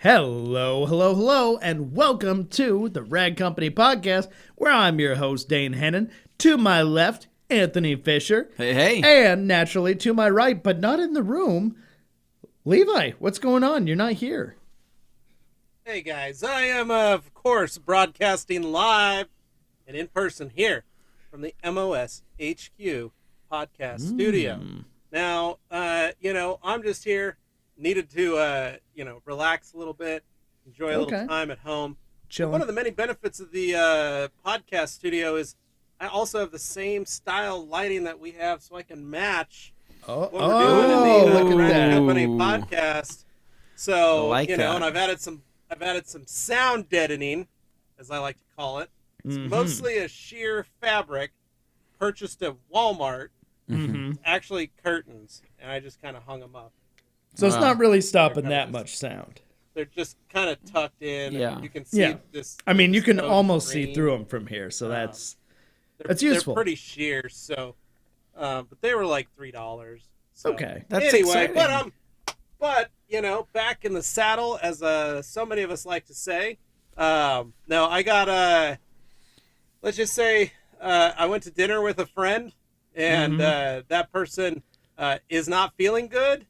Hello, hello, hello, and welcome to the Rag Company Podcast, where I'm your host, Dane Hennon. To my left, Anthony Fisher. Hey, hey. And naturally, to my right, but not in the room, Levi. What's going on? You're not here. Hey, guys. I am, of course, broadcasting live and in person here from the MOS HQ podcast studio. Now, I'm just here. Needed to, relax a little bit, enjoy a little time at home. Chilling. One of the many benefits of the podcast studio is I also have the same style lighting that we have, so I can match what we're doing in the Rag Company podcast. So, and I've added some sound deadening, as I like to call it. It's mostly a sheer fabric purchased at Walmart. It's actually curtains, and I just kind of hung them up. So it's not really stopping that much sound. They're just kind of tucked in. Yeah. And you can see this. I mean, you can this almost green. see through them from here, so that's useful. They're pretty sheer, so, but they were like $3. So. Okay. That's anyway, exciting. but back in the saddle, as so many of us like to say. No, I got let's just say I went to dinner with a friend, and that person is not feeling good.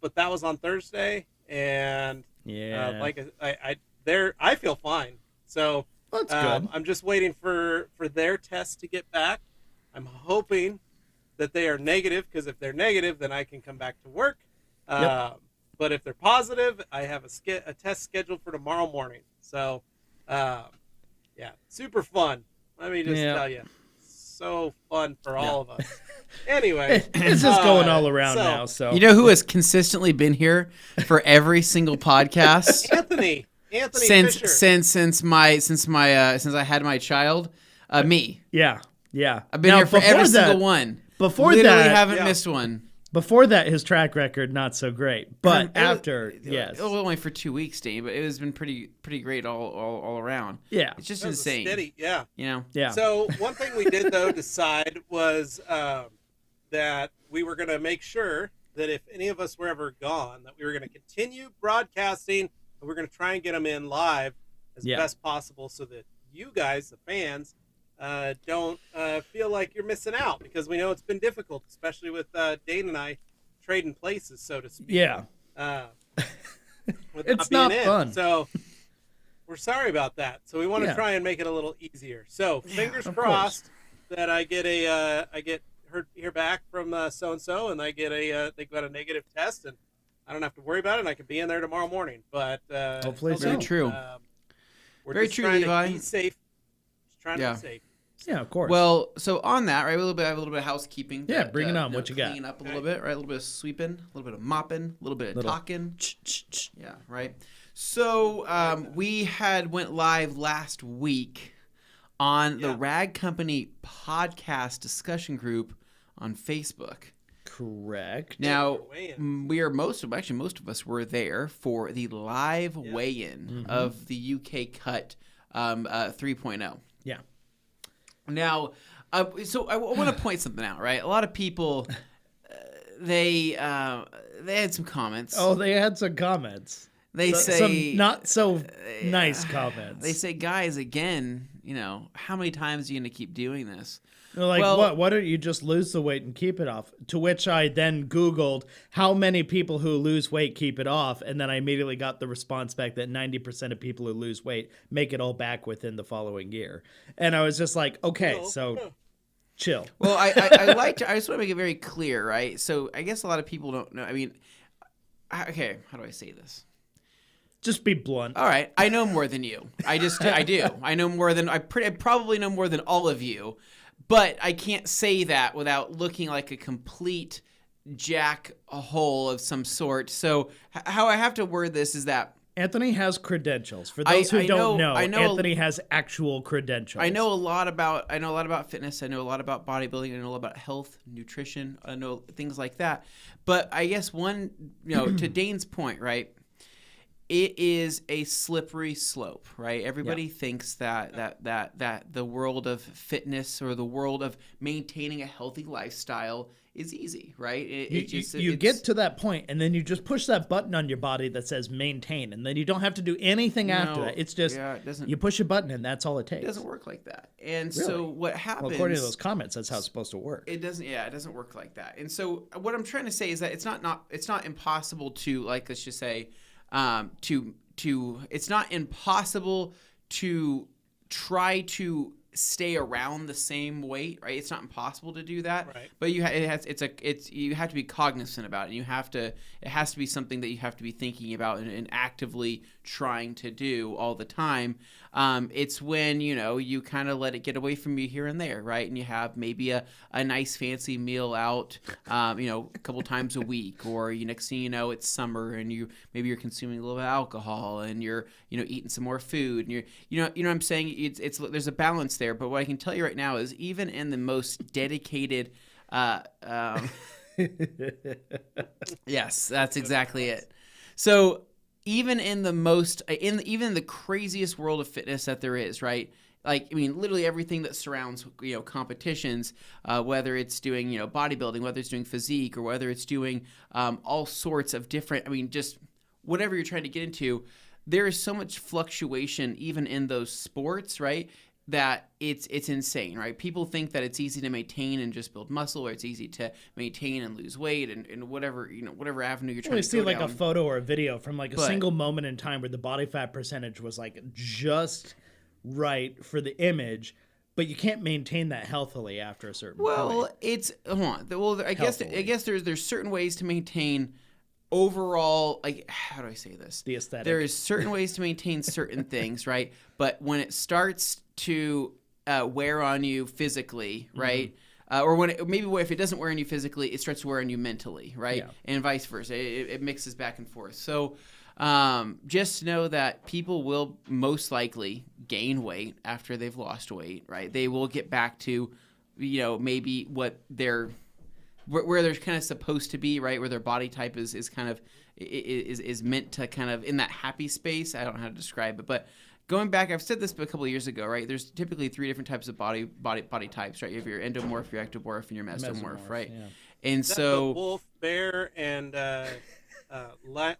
But that was on Thursday, and I feel fine. So that's good. I'm just waiting for their test to get back. I'm hoping that they are negative, because if they're negative, then I can come back to work. But if they're positive, I have a test scheduled for tomorrow morning. So, super fun. Let me just tell you, so fun for all of us. Anyway, it's just going all around now. So you know who has consistently been here for every single podcast? Anthony since Fisher. since I had my child, me. Yeah. I've been here for every single one. Before Literally that, haven't missed one. Before that, his track record not so great, but after, yes, only for 2 weeks, Dave. But it has been pretty great all around. Yeah, it's just That was insane. Steady, Yeah. Yeah. So one thing we did though decide was that we were going to make sure that if any of us were ever gone, that we were going to continue broadcasting, and we're going to try and get them in live as best possible, so that you guys, the fans, don't feel like you're missing out, because we know it's been difficult, especially with Dane and I trading places, so to speak. Yeah. It's not being fun. So we're sorry about that. So we want to try and make it a little easier. So fingers crossed that I get hear back from so and so, and I get they got a negative test, and I don't have to worry about it, and I can be in there tomorrow morning. But hopefully, very true. We're Very just true, trying Levi. to be safe. Just trying to be safe. Yeah, of course. Well, so on that, right, I have a little bit of housekeeping. Yeah, bring it on. What you got? Cleaning up a little bit, right? A little bit of sweeping, a little bit of mopping, a little bit of talking. Yeah, right. So we went live last week on the Rag Company podcast discussion group on Facebook. Correct. Now, most of us were there for the live weigh-in of the UK Cut 3.0. Yeah. Now, so I want to point something out, right? A lot of people, they had some comments. Oh, they had some comments. They say some not so nice comments. They say, guys, again, how many times are you going to keep doing this? They're like, what? Why don't you just lose the weight and keep it off? To which I then Googled how many people who lose weight keep it off, and then I immediately got the response back that 90% of people who lose weight make it all back within the following year. And I was just like, okay, so chill. Well, I just want to make it very clear, right? So I guess a lot of people don't know. I mean, okay, how do I say this? Just be blunt. All right, I know more than you. I do. I probably know more than all of you. But I can't say that without looking like a complete jack-hole of some sort. So how I have to word this is that Anthony has credentials. For those who don't know, Anthony has actual credentials. I know a lot about fitness. I know a lot about bodybuilding. I know a lot about health, nutrition. I know things like that. But I guess to Dane's point, right? It is a slippery slope, right? Everybody thinks that the world of fitness or the world of maintaining a healthy lifestyle is easy, right? You get to that point, and then you just push that button on your body that says maintain, and then you don't have to do anything after that. It's just you push a button, and that's all it takes. It doesn't work like that. And so what happens? Well, according to those comments, that's how it's supposed to work. It doesn't. Yeah, it doesn't work like that. And so what I'm trying to say is that it's not impossible to, like, let's just say, it's not impossible to try to stay around the same weight, right? It's not impossible to do that, right. But you have to be cognizant about it. And it has to be something that you have to be thinking about and actively trying to do all the time. It's when you kind of let it get away from you here and there, right? And you have maybe a nice fancy meal out, a couple times a week, or next thing you know, it's summer and maybe you're consuming a little bit of alcohol and you're eating some more food, and you're what I'm saying, it's there's a balance there. But what I can tell you right now is, even in the most dedicated yes, that's exactly it. So even in the most even the craziest world of fitness that there is, right? Like, I mean, literally everything that surrounds competitions, whether it's doing bodybuilding, whether it's doing physique, or whether it's doing all sorts of different, I mean, just whatever you're trying to get into, there is so much fluctuation even in those sports, right? That it's insane, right? People think that it's easy to maintain and just build muscle, or it's easy to maintain and lose weight, and whatever whatever avenue you're trying to go see like down. a photo or a video from like a single moment in time where the body fat percentage was like just right for the image, but you can't maintain that healthily after a certain point. I guess there's certain ways to maintain overall, like, how do I say this? The aesthetic. There is certain ways to maintain certain things, right? But when it starts to wear on you physically, right? Or if it doesn't wear on you physically, it starts to wear on you mentally, right? Yeah. And vice versa. It mixes back and forth. So just know that people will most likely gain weight after they've lost weight, right? They will get back to, maybe what they're where they're kind of supposed to be, right? Where their body type is kind of is meant to kind of in that happy space. I don't know how to describe it, but going back, I've said this a couple of years ago, right? There's typically 3 different types of body types, right? You have your endomorph, your ectomorph, and your mesomorph, right? Yeah. And so the wolf, bear, and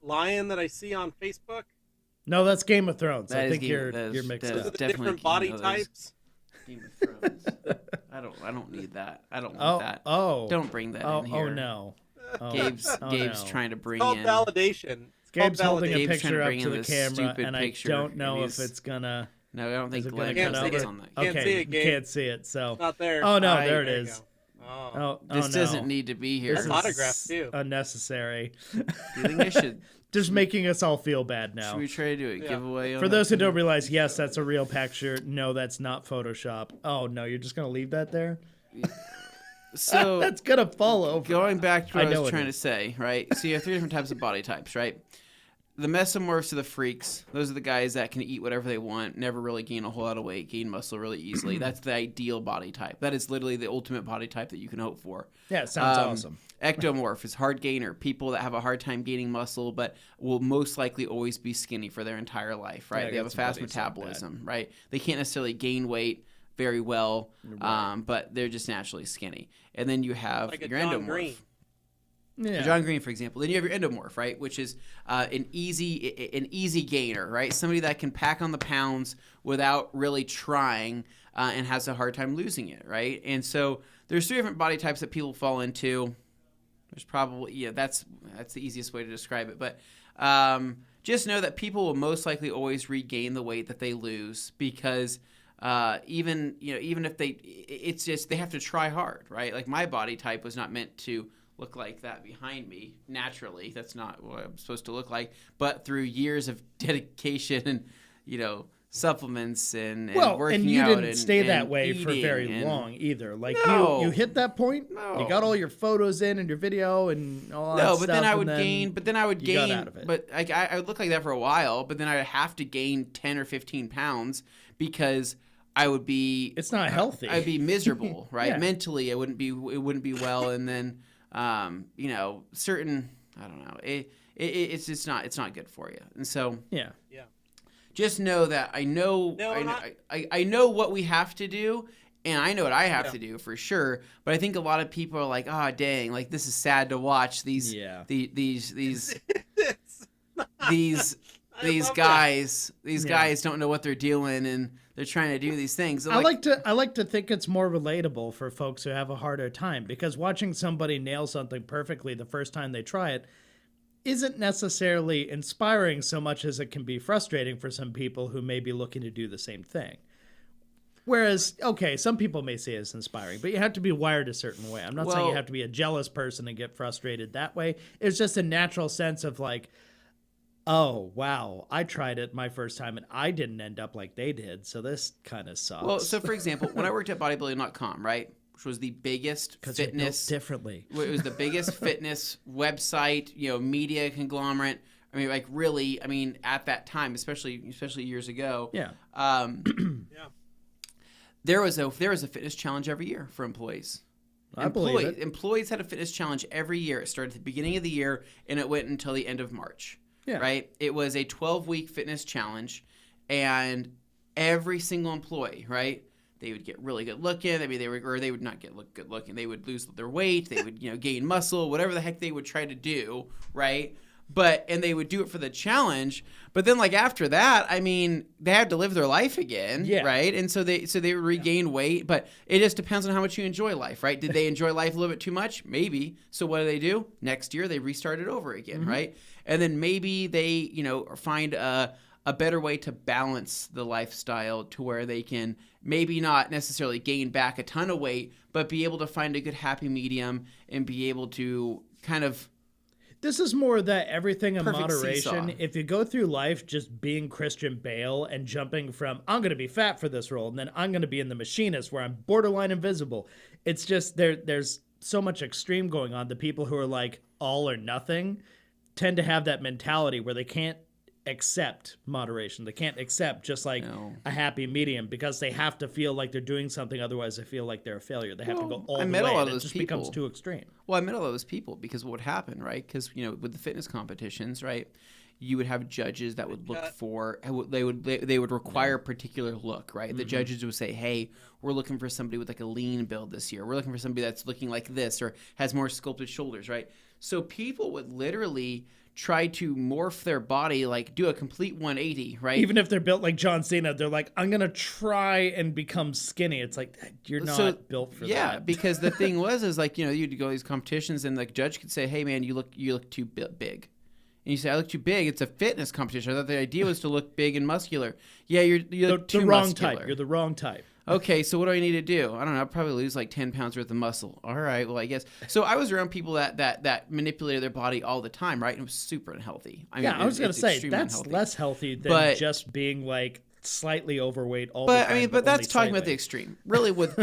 lion that I see on Facebook. No, that's Game of Thrones. I think you're mixed up. Those are the different body types. Game of Thrones. I don't need that. I don't want that. Oh. Don't bring that in here. Oh no. Gabe's trying to bring in. It's called validation. Gabe's holding a picture up to the camera, and I don't know if it's gonna. No, I don't think Glenn can see it on that. Okay, you can't see it, so. It's not there. Oh no, there it is. This doesn't need to be here. This is autograph too. Unnecessary. Do you think I should? Just making us all feel bad now. Should we try to do a giveaway? For those who don't realize, yes, that's a real picture. No, that's not Photoshop. Oh no, you're just gonna leave that there? So that's gonna fall over. Going back to what I was trying to say, right? So you have 3 different types of body types, right? The mesomorphs are the freaks. Those are the guys that can eat whatever they want, never really gain a whole lot of weight, gain muscle really easily. That's the ideal body type. That is literally the ultimate body type that you can hope for. Yeah, it sounds awesome. Ectomorph is hard gainer. People that have a hard time gaining muscle, but will most likely always be skinny for their entire life, right? They have a fast metabolism, right? They can't necessarily gain weight very well, but they're just naturally skinny. And then you have like your endomorph. Green. Yeah. John Green, for example. Then you have your endomorph, right, which is an easy gainer, right? Somebody that can pack on the pounds without really trying and has a hard time losing it, right? And so there's 3 different body types that people fall into. There's probably that's the easiest way to describe it, but just know that people will most likely always regain the weight that they lose because even if it's just they have to try hard, right? Like my body type was not meant to look like that behind me naturally. That's not what I'm supposed to look like. But through years of dedication and supplements and working out and you didn't stay that way for very long either. Like you hit that point. No. You got all your photos in and your video and all that stuff. But then I would gain. Got out of it. But I would look like that for a while. But then I would have to gain 10 or 15 pounds because I would be. It's not healthy. I'd be miserable, right? Yeah. Mentally, it wouldn't be well, and then. Certain, I don't know, it's just not, it's not good for you. And so, just know that I know what we have to do. And I know what I have to do for sure, but I think a lot of people are like, "Oh, dang! Like this is sad to watch these these guys don't know what they're doing, and they're trying to do these things." I like to think it's more relatable for folks who have a harder time, because watching somebody nail something perfectly the first time they try it isn't necessarily inspiring so much as it can be frustrating for some people who may be looking to do the same thing. Whereas, okay, some people may see it as inspiring, but you have to be wired a certain way. I'm not saying you have to be a jealous person and get frustrated that way. It's just a natural sense of like, oh, wow, I tried it my first time and I didn't end up like they did, so this kind of sucks. Well, so for example, when I worked at bodybuilding.com, right, which was the biggest fitness differently. It was the biggest fitness website, media conglomerate. I mean, like really, at that time, especially years ago. Yeah. There was a fitness challenge every year for employees. I believe it. Employees had a fitness challenge every year. It started at the beginning of the year and it went until the end of March. Yeah. Right? It was a 12-week fitness challenge, and every single employee, right? They would get really good looking. They would not get good looking. They would lose their weight. They would, gain muscle, whatever the heck they would try to do, right? And they would do it for the challenge. But then, like after that, they had to live their life again, right? And so they would regain weight. But it just depends on how much you enjoy life, right? Did they enjoy life a little bit too much? Maybe. So what do? Next year they restart it over again, right? And then maybe they, find a better way to balance the lifestyle to where they can maybe not necessarily gain back a ton of weight, but be able to find a good happy medium and be able to kind of. This is more that everything in moderation. Seesaw. If you go through life just being Christian Bale and jumping from, I'm going to be fat for this role, and then I'm going to be in The Machinist where I'm borderline invisible. It's just there's so much extreme going on. The people who are like all or nothing tend to have that mentality where they can't accept moderation. They can't accept just like a happy medium, because they have to feel like they're doing something. Otherwise, they feel like they're a failure. They have to go all the way. And it just becomes too extreme. Well, I met all those people because what would happen, right? Because, with the fitness competitions, right, you would have judges that would look for, they would require a particular look, right? The judges would say, hey, we're looking for somebody with like a lean build this year. We're looking for somebody that's looking like this or has more sculpted shoulders, right? So people would literally try to morph their body, like do a complete 180, right? Even if they're built like John Cena, they're like, I'm going to try and become skinny. It's like, you're not built for that. Yeah, because the thing is like, you'd go to these competitions and the judge could say, hey man, you look too big. And you say, I look too big. It's a fitness competition. I thought the idea was to look big and muscular. Yeah, you're too the wrong muscular. type. You're the wrong type. Okay, so what do I need to do? I don't know. I'll probably lose like 10 pounds worth of muscle. All right, well, I guess. So I was around people that manipulated their body all the time, right? And it was super unhealthy. I was going to say, that's unhealthy. Less healthy than just being like slightly overweight all the time. But that's talking about the extreme. Really, with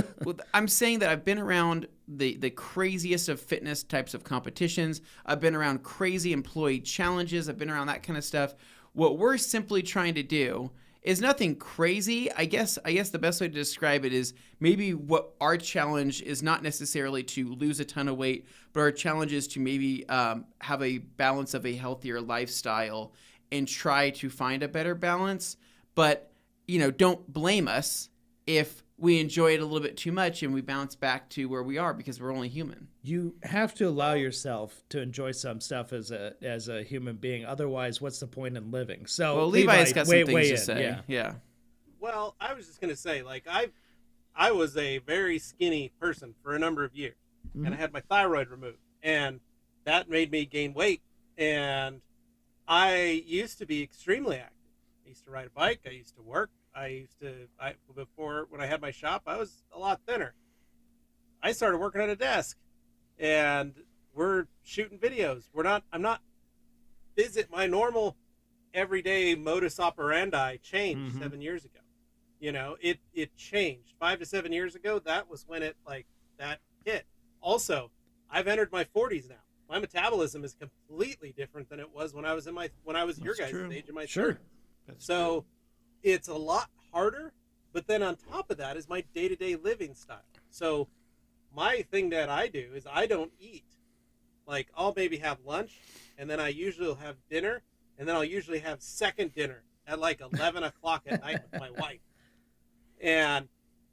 I'm saying that I've been around the craziest of fitness types of competitions. I've been around crazy employee challenges. I've been around that kind of stuff. What we're simply trying to do is nothing crazy. I guess the best way to describe it is maybe what our challenge is not necessarily to lose a ton of weight, but our challenge is to maybe have a balance of a healthier lifestyle and try to find a better balance. But, don't blame us if we enjoy it a little bit too much and we bounce back to where we are, because we're only human. You have to allow yourself to enjoy some stuff as a human being. Otherwise, what's the point in living? So Levi's got some things to say. Yeah. Well, I was just going to say, like, I was a very skinny person for a number of years, and I had my thyroid removed, and that made me gain weight. And I used to be extremely active. I used to ride a bike. I used to work. Before, when I had my shop, I was a lot thinner. I started working at a desk, and we're shooting videos. I'm not, my normal everyday modus operandi changed 7 years ago. It changed 5 to 7 years ago. That was when that hit. Also, I've entered my 40s now. My metabolism is completely different than it was when I was your guys' age in my 30s. So it's a lot harder, but then on top of that is my day-to-day living style. So my thing that I do is I don't eat. Like, I'll maybe have lunch, and then I usually will have dinner, and then I'll usually have second dinner at like 11 o'clock at night with my wife.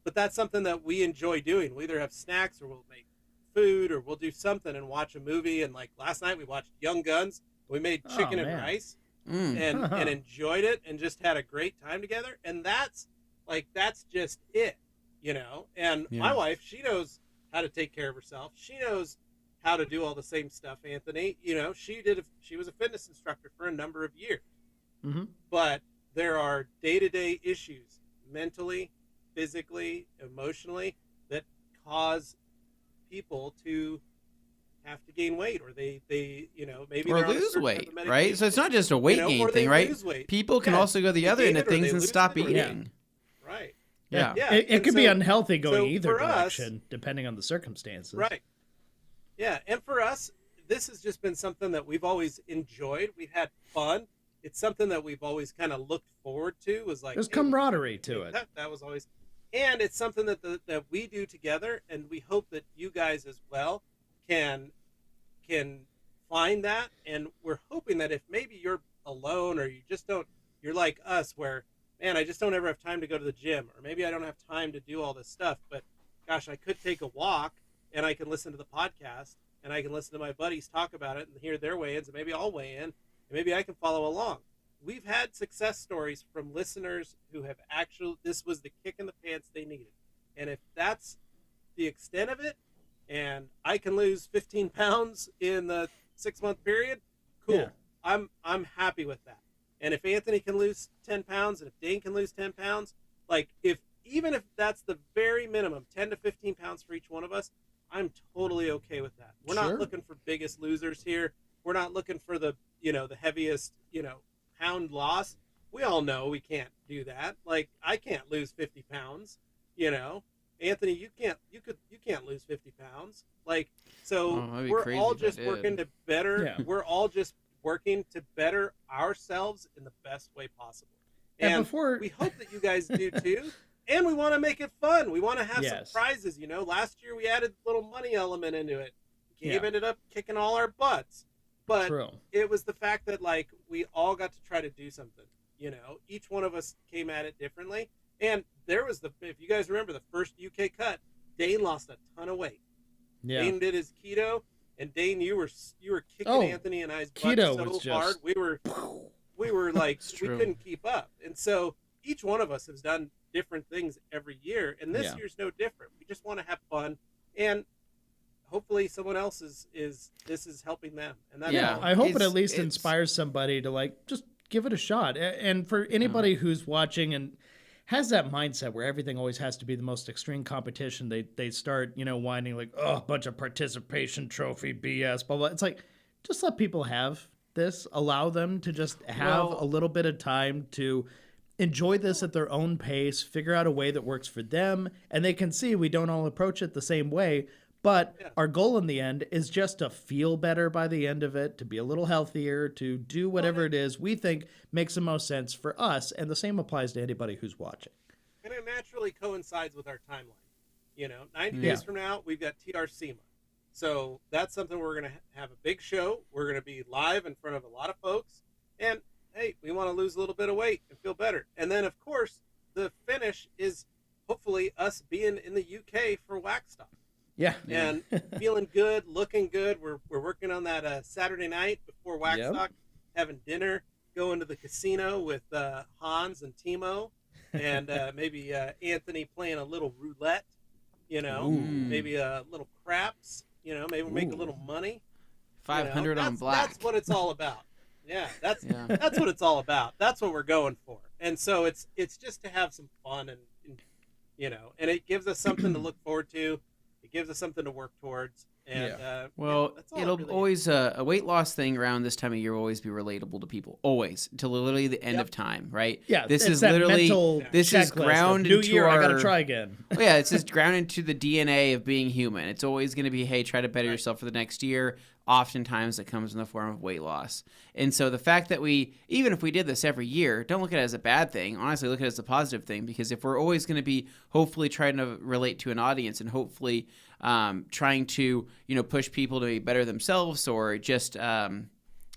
But but that's something that we enjoy doing. We'll either have snacks or we'll make food or we'll do something and watch a movie. And like last night we watched Young Guns. We made chicken and rice and enjoyed it and just had a great time together. And that's just it, you know. And my wife, she knows how to take care of herself. She knows how to do all the same stuff, Anthony. You know, she was a fitness instructor for a number of years. But there are day-to-day issues, mentally, physically, emotionally, that cause people to have to gain weight, or they you know, maybe or lose weight, right? So it's not just a weight gain thing, right? People can also go the other end of things and stop eating. Right. Yeah. It could be unhealthy going either direction, depending on the circumstances. Right. Yeah, and for us, this has just been something that we've always enjoyed. We've had fun. It's something that we've always kind of looked forward to. Was like there's camaraderie to it. That was always, and it's something that we do together, and we hope that you guys as well can find that. And we're hoping that if maybe you're alone or you just don't, you're like us, where man, I just don't ever have time to go to the gym, or maybe I don't have time to do all this stuff, but gosh, I could take a walk and I can listen to the podcast and I can listen to my buddies talk about it and hear their weigh-ins, and maybe I'll weigh in and maybe I can follow along. We've had success stories from listeners who have actually, this was the kick in the pants they needed. And if that's the extent of it, and I can lose 15 pounds in the 6-month period, cool. Yeah. I'm happy with that. And if Anthony can lose 10 pounds and if Dane can lose 10 pounds, like even if that's the very minimum, 10 to 15 pounds for each one of us, I'm totally okay with that. We're not looking for biggest losers here. We're not looking for the heaviest, pound loss. We all know we can't do that. Like, I can't lose 50 pounds, Anthony, you can't lose 50 pounds. Like, so we're all just working to better. Yeah. We're all just working to better ourselves in the best way possible. And we hope that you guys do too. And we want to make it fun. We want to have some prizes. Last year we added a little money element into it. Gabe ended up kicking all our butts. But it was the fact that, like, we all got to try to do something. Each one of us came at it differently. And there was if you guys remember the first UK cut, Dane lost a ton of weight. Yeah. Dane did his keto, and Dane, you were kicking Anthony and I's butt so hard. We were like, we couldn't keep up. And so each one of us has done different things every year, and this year's no different. We just want to have fun, and hopefully someone else is helping them. And that I hope it at least inspires somebody to, like, just give it a shot. And for anybody who's watching and has that mindset where everything always has to be the most extreme competition, they start, whining like, oh, a bunch of participation trophy BS, blah, blah. It's like, just let people have this. Allow them to just have a little bit of time to enjoy this at their own pace, figure out a way that works for them, and they can see we don't all approach it the same way. But our goal in the end is just to feel better by the end of it, to be a little healthier, to do whatever it is we think makes the most sense for us. And the same applies to anybody who's watching. And it naturally coincides with our timeline. 90 days from now, we've got TRC month. So that's something we're going to have a big show. We're going to be live in front of a lot of folks. And, hey, we want to lose a little bit of weight and feel better. And then, of course, the finish is hopefully us being in the UK for Waxstock. Yeah. And feeling good, looking good. We're working on that Saturday night before Waxstock, having dinner, going to the casino with Hans and Timo, and maybe Anthony playing a little roulette, maybe a little craps, maybe we'll make a little money. 500 on black. That's what it's all about. Yeah, that's what it's all about. That's what we're going for. And so it's just to have some fun and it gives us something to look forward to. It gives us something to work towards. And, it'll always a weight loss thing around this time of year will always be relatable to people, always, till literally the end of time, right? Yeah, this is literally this is ground New into year, our. I gotta try again. It's just ground into the DNA of being human. It's always going to be, hey, try to better yourself for the next year. Oftentimes, it comes in the form of weight loss. And so the fact that even if we did this every year, don't look at it as a bad thing. Honestly, look at it as a positive thing, because if we're always going to be hopefully trying to relate to an audience and hopefully trying to push people to be better themselves, or just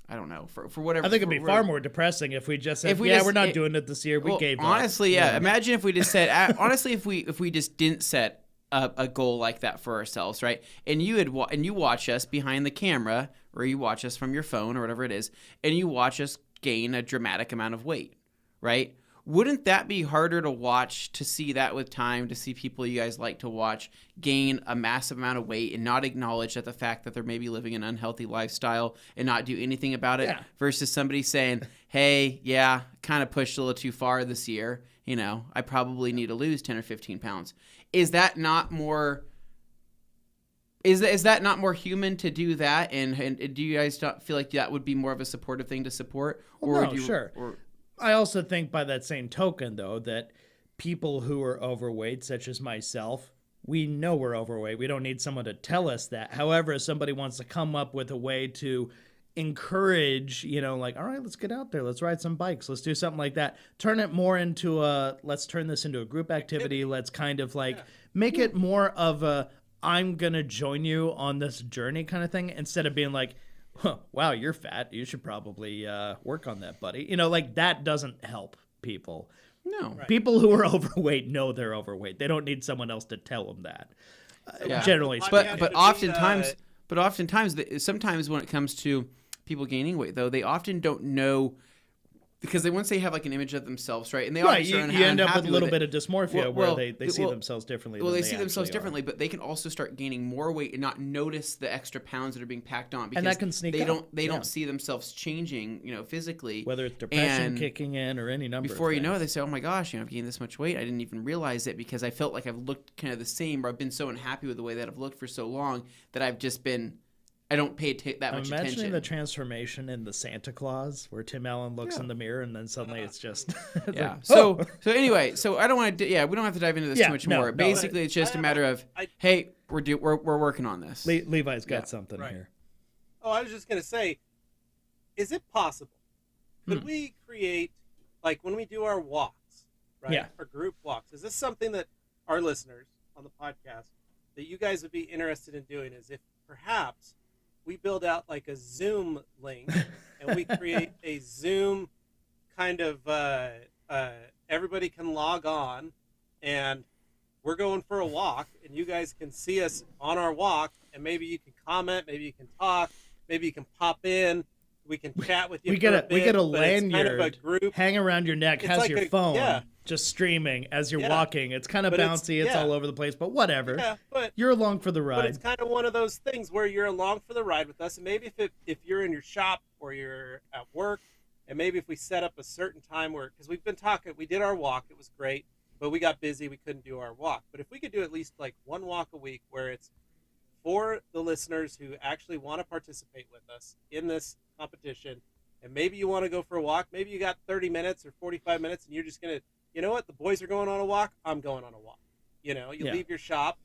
I don't know, for whatever. I think it'd be far more depressing if we just said, we're not doing it this year. We gave up. Honestly, yeah. Imagine if we just said, honestly, if we just didn't set a goal like that for ourselves, right? And you watch us behind the camera, or you watch us from your phone or whatever it is, and you watch us gain a dramatic amount of weight, right? Wouldn't that be harder to watch, to see that with time, to see people you guys like to watch gain a massive amount of weight and not acknowledge that the fact that they're maybe living an unhealthy lifestyle and not do anything about it, versus somebody saying, hey, yeah, kind of pushed a little too far this year. You know, I probably need to lose 10 or 15 pounds. Is that not more... Is that not more human to do that? And do you guys not feel like that would be more of a supportive thing to support? Or no, sure. I also think by that same token, though, that people who are overweight, such as myself, we know we're overweight. We don't need someone to tell us that. However, if somebody wants to come up with a way to encourage, like, all right, let's get out there. Let's ride some bikes. Let's do something like that. Turn it more into let's turn this into a group activity. Let's kind of make it more of a, I'm going to join you on this journey kind of thing, instead of being like, wow, you're fat. You should probably work on that, buddy. That doesn't help people. No. Right. People who are overweight know they're overweight. They don't need someone else to tell them that. Generally speaking. But oftentimes, sometimes when it comes to people gaining weight, though, they often don't know, because once they have an image of themselves, right? And they you end up with a little bit of dysmorphia where they see themselves differently. Well, they see themselves differently, but they can also start gaining more weight and not notice the extra pounds that are being packed on, because and that can sneak they don't see themselves changing, physically. Whether it's depression kicking in or any number before of you things. know it, they say, "Oh my gosh, I've gained this much weight. I didn't even realize it because I felt like I've looked kind of the same, or I've been so unhappy with the way that I've looked for so long that I've just been." I don't pay that much attention. Imagining the transformation in the Santa Claus, where Tim Allen looks in the mirror and then suddenly it's just So anyway, I don't want to. We don't have to dive into this too much more. Basically, it's just a matter of, hey, we're working on this. Levi's got something here. Oh, I was just gonna say, is it possible? Could we create, when we do our walks, right? Yeah. Our group walks. Is this something that our listeners on the podcast, that you guys would be interested in doing? Is if perhaps we build out a Zoom link and we create a Zoom kind of everybody can log on, and we're going for a walk, and you guys can see us on our walk, and maybe you can comment, maybe you can talk, maybe you can pop in, we can chat with you. We get a lanyard, kind of a group. Hang around your neck, has your phone just streaming as you're walking. It's kind of bouncy, it's all over the place, but whatever. Yeah, but you're along for the ride. But it's kind of one of those things where you're along for the ride with us, and maybe if you're in your shop or you're at work, and maybe if we set up a certain time because we've been talking, we did our walk, it was great, but we got busy, we couldn't do our walk. But if we could do at least one walk a week where it's for the listeners who actually want to participate with us in this competition, and maybe you want to go for a walk, maybe you got 30 minutes or 45 minutes, and you're just going to, you know what, the boys are going on a walk, I'm going on a walk. You leave your shop,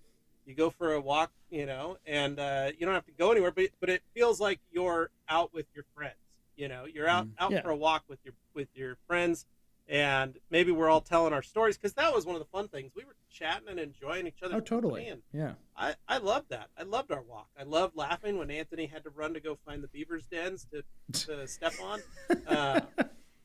you go for a walk, and you don't have to go anywhere, but it feels like you're out with your friends. You're out for a walk with your friends, and maybe we're all telling our stories, because that was one of the fun things. We were chatting and enjoying each other. Oh, totally. Yeah. I loved that. I loved our walk. I loved laughing when Anthony had to run to go find the beaver's dens to step on.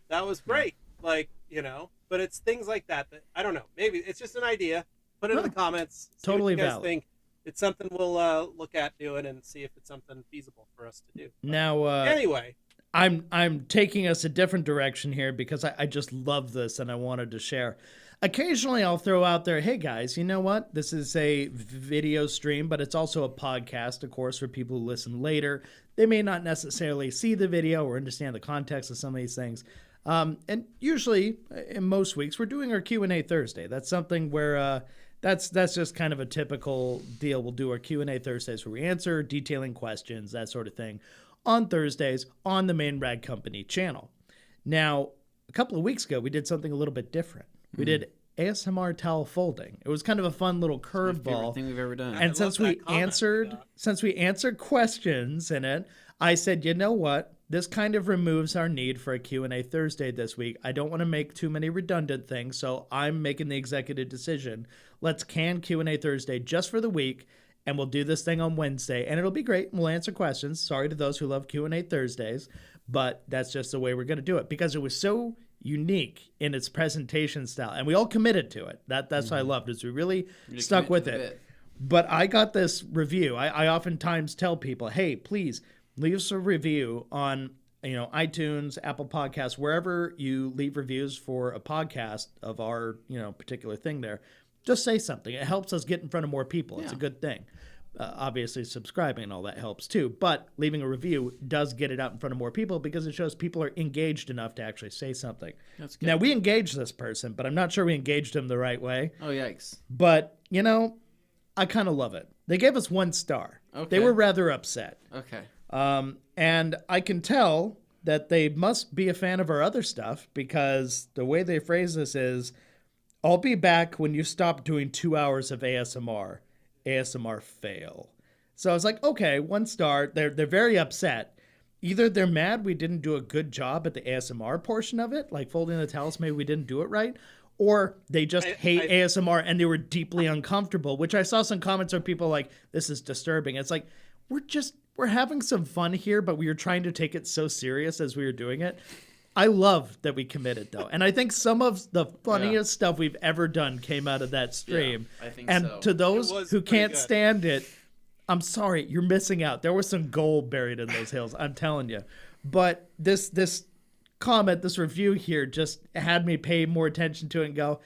That was great. But it's things like that I don't know. Maybe it's just an idea. Put it in the comments. Totally what you guys valid. Think. It's something we'll look at doing and see if it's something feasible for us to do. Now, anyway. I'm taking us a different direction here because I just love this and I wanted to share. Occasionally I'll throw out there, hey guys, you know what? This is a video stream, but it's also a podcast, of course, for people who listen later. They may not necessarily see the video or understand the context of some of these things. And usually, in most weeks, we're doing our Q&A Thursday. That's something where that's just kind of a typical deal. We'll do our Q&A Thursdays where we answer detailing questions, that sort of thing, on Thursdays on the main Rag Company channel. Now, a couple of weeks ago, we did something a little bit different. We did ASMR towel folding. It was kind of a fun little curveball. Favorite thing we've ever done. And since we answered questions in it, I said, you know what? This kind of removes our need for a Q&A Thursday this week. I don't want to make too many redundant things, so I'm making the executive decision. Let's can Q&A Thursday just for the week, and we'll do this thing on Wednesday, and it'll be great. And we'll answer questions. Sorry to those who love Q&A Thursdays, but that's just the way we're going to do it because it was so unique in its presentation style, and we all committed to it. That's what I loved, is we really stuck with it. But I got this review. I oftentimes tell people, hey, please leave us a review on iTunes, Apple Podcasts, wherever you leave reviews for a podcast of our particular thing there. Just say something. It helps us get in front of more people. It's a good thing. Obviously, subscribing and all that helps too. But leaving a review does get it out in front of more people because it shows people are engaged enough to actually say something. That's good. Now, we engaged this person, but I'm not sure we engaged him the right way. Oh, yikes. But, I kind of love it. They gave us 1 star. Okay. They were rather upset. Okay. And I can tell that they must be a fan of our other stuff because the way they phrase this is, I'll be back when you stop doing 2 hours of ASMR. ASMR fail. So I was like, okay, 1 star. They're very upset. Either they're mad we didn't do a good job at the ASMR portion of it, like folding the towels, maybe we didn't do it right, or they just hate ASMR and they were deeply uncomfortable, which I saw some comments where people like, this is disturbing. It's like, we're having some fun here, but we were trying to take it so serious as we were doing it. I love that we committed, though. And I think some of the funniest stuff we've ever done came out of that stream. Yeah, I think and so. To those who can't good. stand it, I'm sorry, you're missing out. There was some gold buried in those hills, I'm telling you. But this comment, this review here just had me pay more attention to it and go,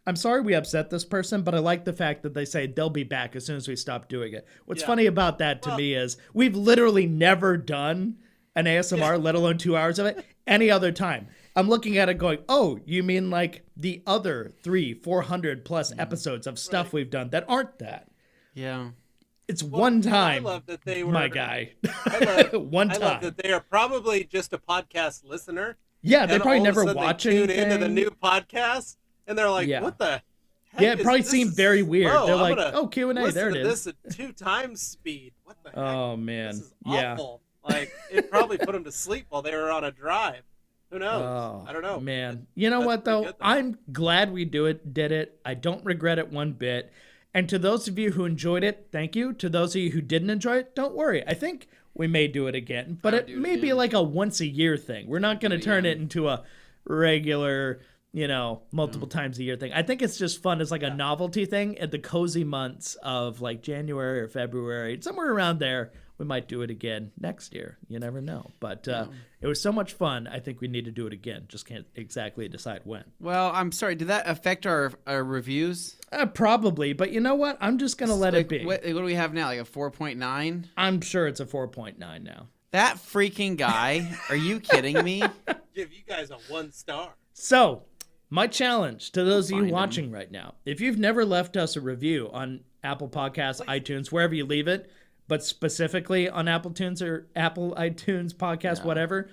I'm sorry we upset this person, but I like the fact that they say they'll be back as soon as we stop doing it. What's funny about that to me is we've literally never done an ASMR, let alone 2 hours of it, any other time. I'm looking at it going, oh, you mean like the other 400 plus episodes of stuff we've done that aren't that? Yeah. It's one time, I love that they were, my guy. One time. I love that they are probably just a podcast listener. Yeah, they probably all never of a sudden watch they tune anything. into the new podcast, and they're like, what the heck Yeah, it probably seemed very weird. Slow. They're I'm like, gonna oh, Q&A, there it is. Listen to this at 2 times speed. What the heck? Oh, man. This is awful. Like, it probably put them to sleep while they were on a drive. Who knows? Oh, I don't know. Man. You know what, though? Good, I'm glad we did it. I don't regret it one bit. And to those of you who enjoyed it, thank you. To those of you who didn't enjoy it, don't worry. I think we may do it again. But it may be like a once-a-year thing. We're not going to turn it into a regular, multiple times a year thing. I think it's just fun as like a novelty thing at the cozy months of like January or February. Somewhere around there, we might do it again next year. You never know. But it was so much fun. I think we need to do it again. Just can't exactly decide when. Well, I'm sorry. Did that affect our reviews? Probably. But you know what? I'm just going to let it be. What do we have now? Like a 4.9? I'm sure it's a 4.9 now. That freaking guy. Are you kidding me? Give you guys a 1 star. So, my challenge to those of you watching right now, if you've never left us a review on Apple Podcasts, iTunes, wherever you leave it, but specifically on Apple iTunes or Apple iTunes podcast, whatever,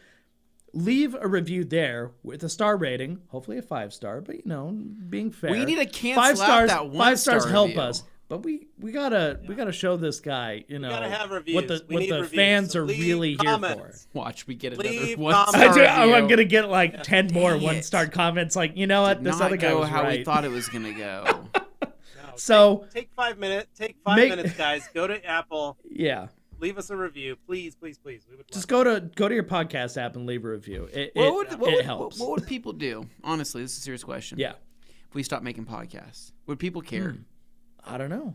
leave a review there with a star rating, hopefully a 5-star, but being fair. We need to cancel 5 stars, out that 1 5 stars star help review. us. But we gotta show this guy, We gotta have reviews. what the reviews. fans are Leave really comments. here Watch, we get Leave another 1 comments. star for. I'm review. gonna get like 10 more Dang 1-star it. comments. Like, you know what? This Not other guy go was how right. we thought it was gonna go. No, So take 5 minutes. Take 5 minutes, guys. Go to Apple. yeah. Leave us a review, please, please, please. We would Just love go to your podcast app and leave a review. It helps. What would people do? Honestly, this is a serious question. Yeah. If we stop making podcasts, would people care? I don't know.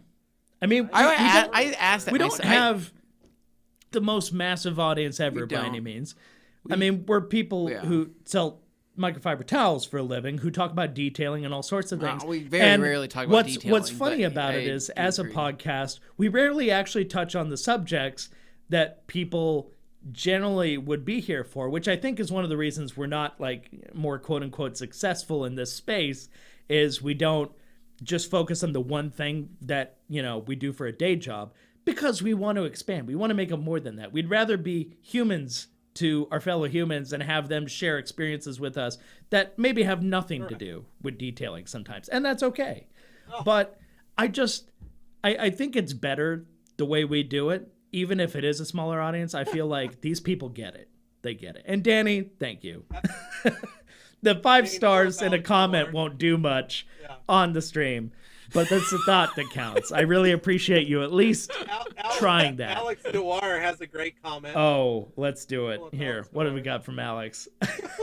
I mean, I asked that. we don't myself. have the most massive audience ever by any means. I mean, we're people who sell microfiber towels for a living, who talk about detailing and all sorts of things. We very rarely talk about detailing. What's funny about it is, as a podcast, we rarely actually touch on the subjects that people generally would be here for, which I think is one of the reasons we're not like more quote unquote successful in this space, is we don't just focus on the one thing that, we do for a day job, because we want to expand. We want to make them more than that. We'd rather be humans to our fellow humans and have them share experiences with us that maybe have nothing to do with detailing sometimes. And that's okay. But I think it's better the way we do it, even if it is a smaller audience. I feel like these people get it. They get it. And Danny, thank you. The 5 stars in a comment won't do much on the stream. But that's the thought that counts. I really appreciate you at least trying that. Alex Dewar has a great comment. Oh, let's do it. Here, what have we got from Alex?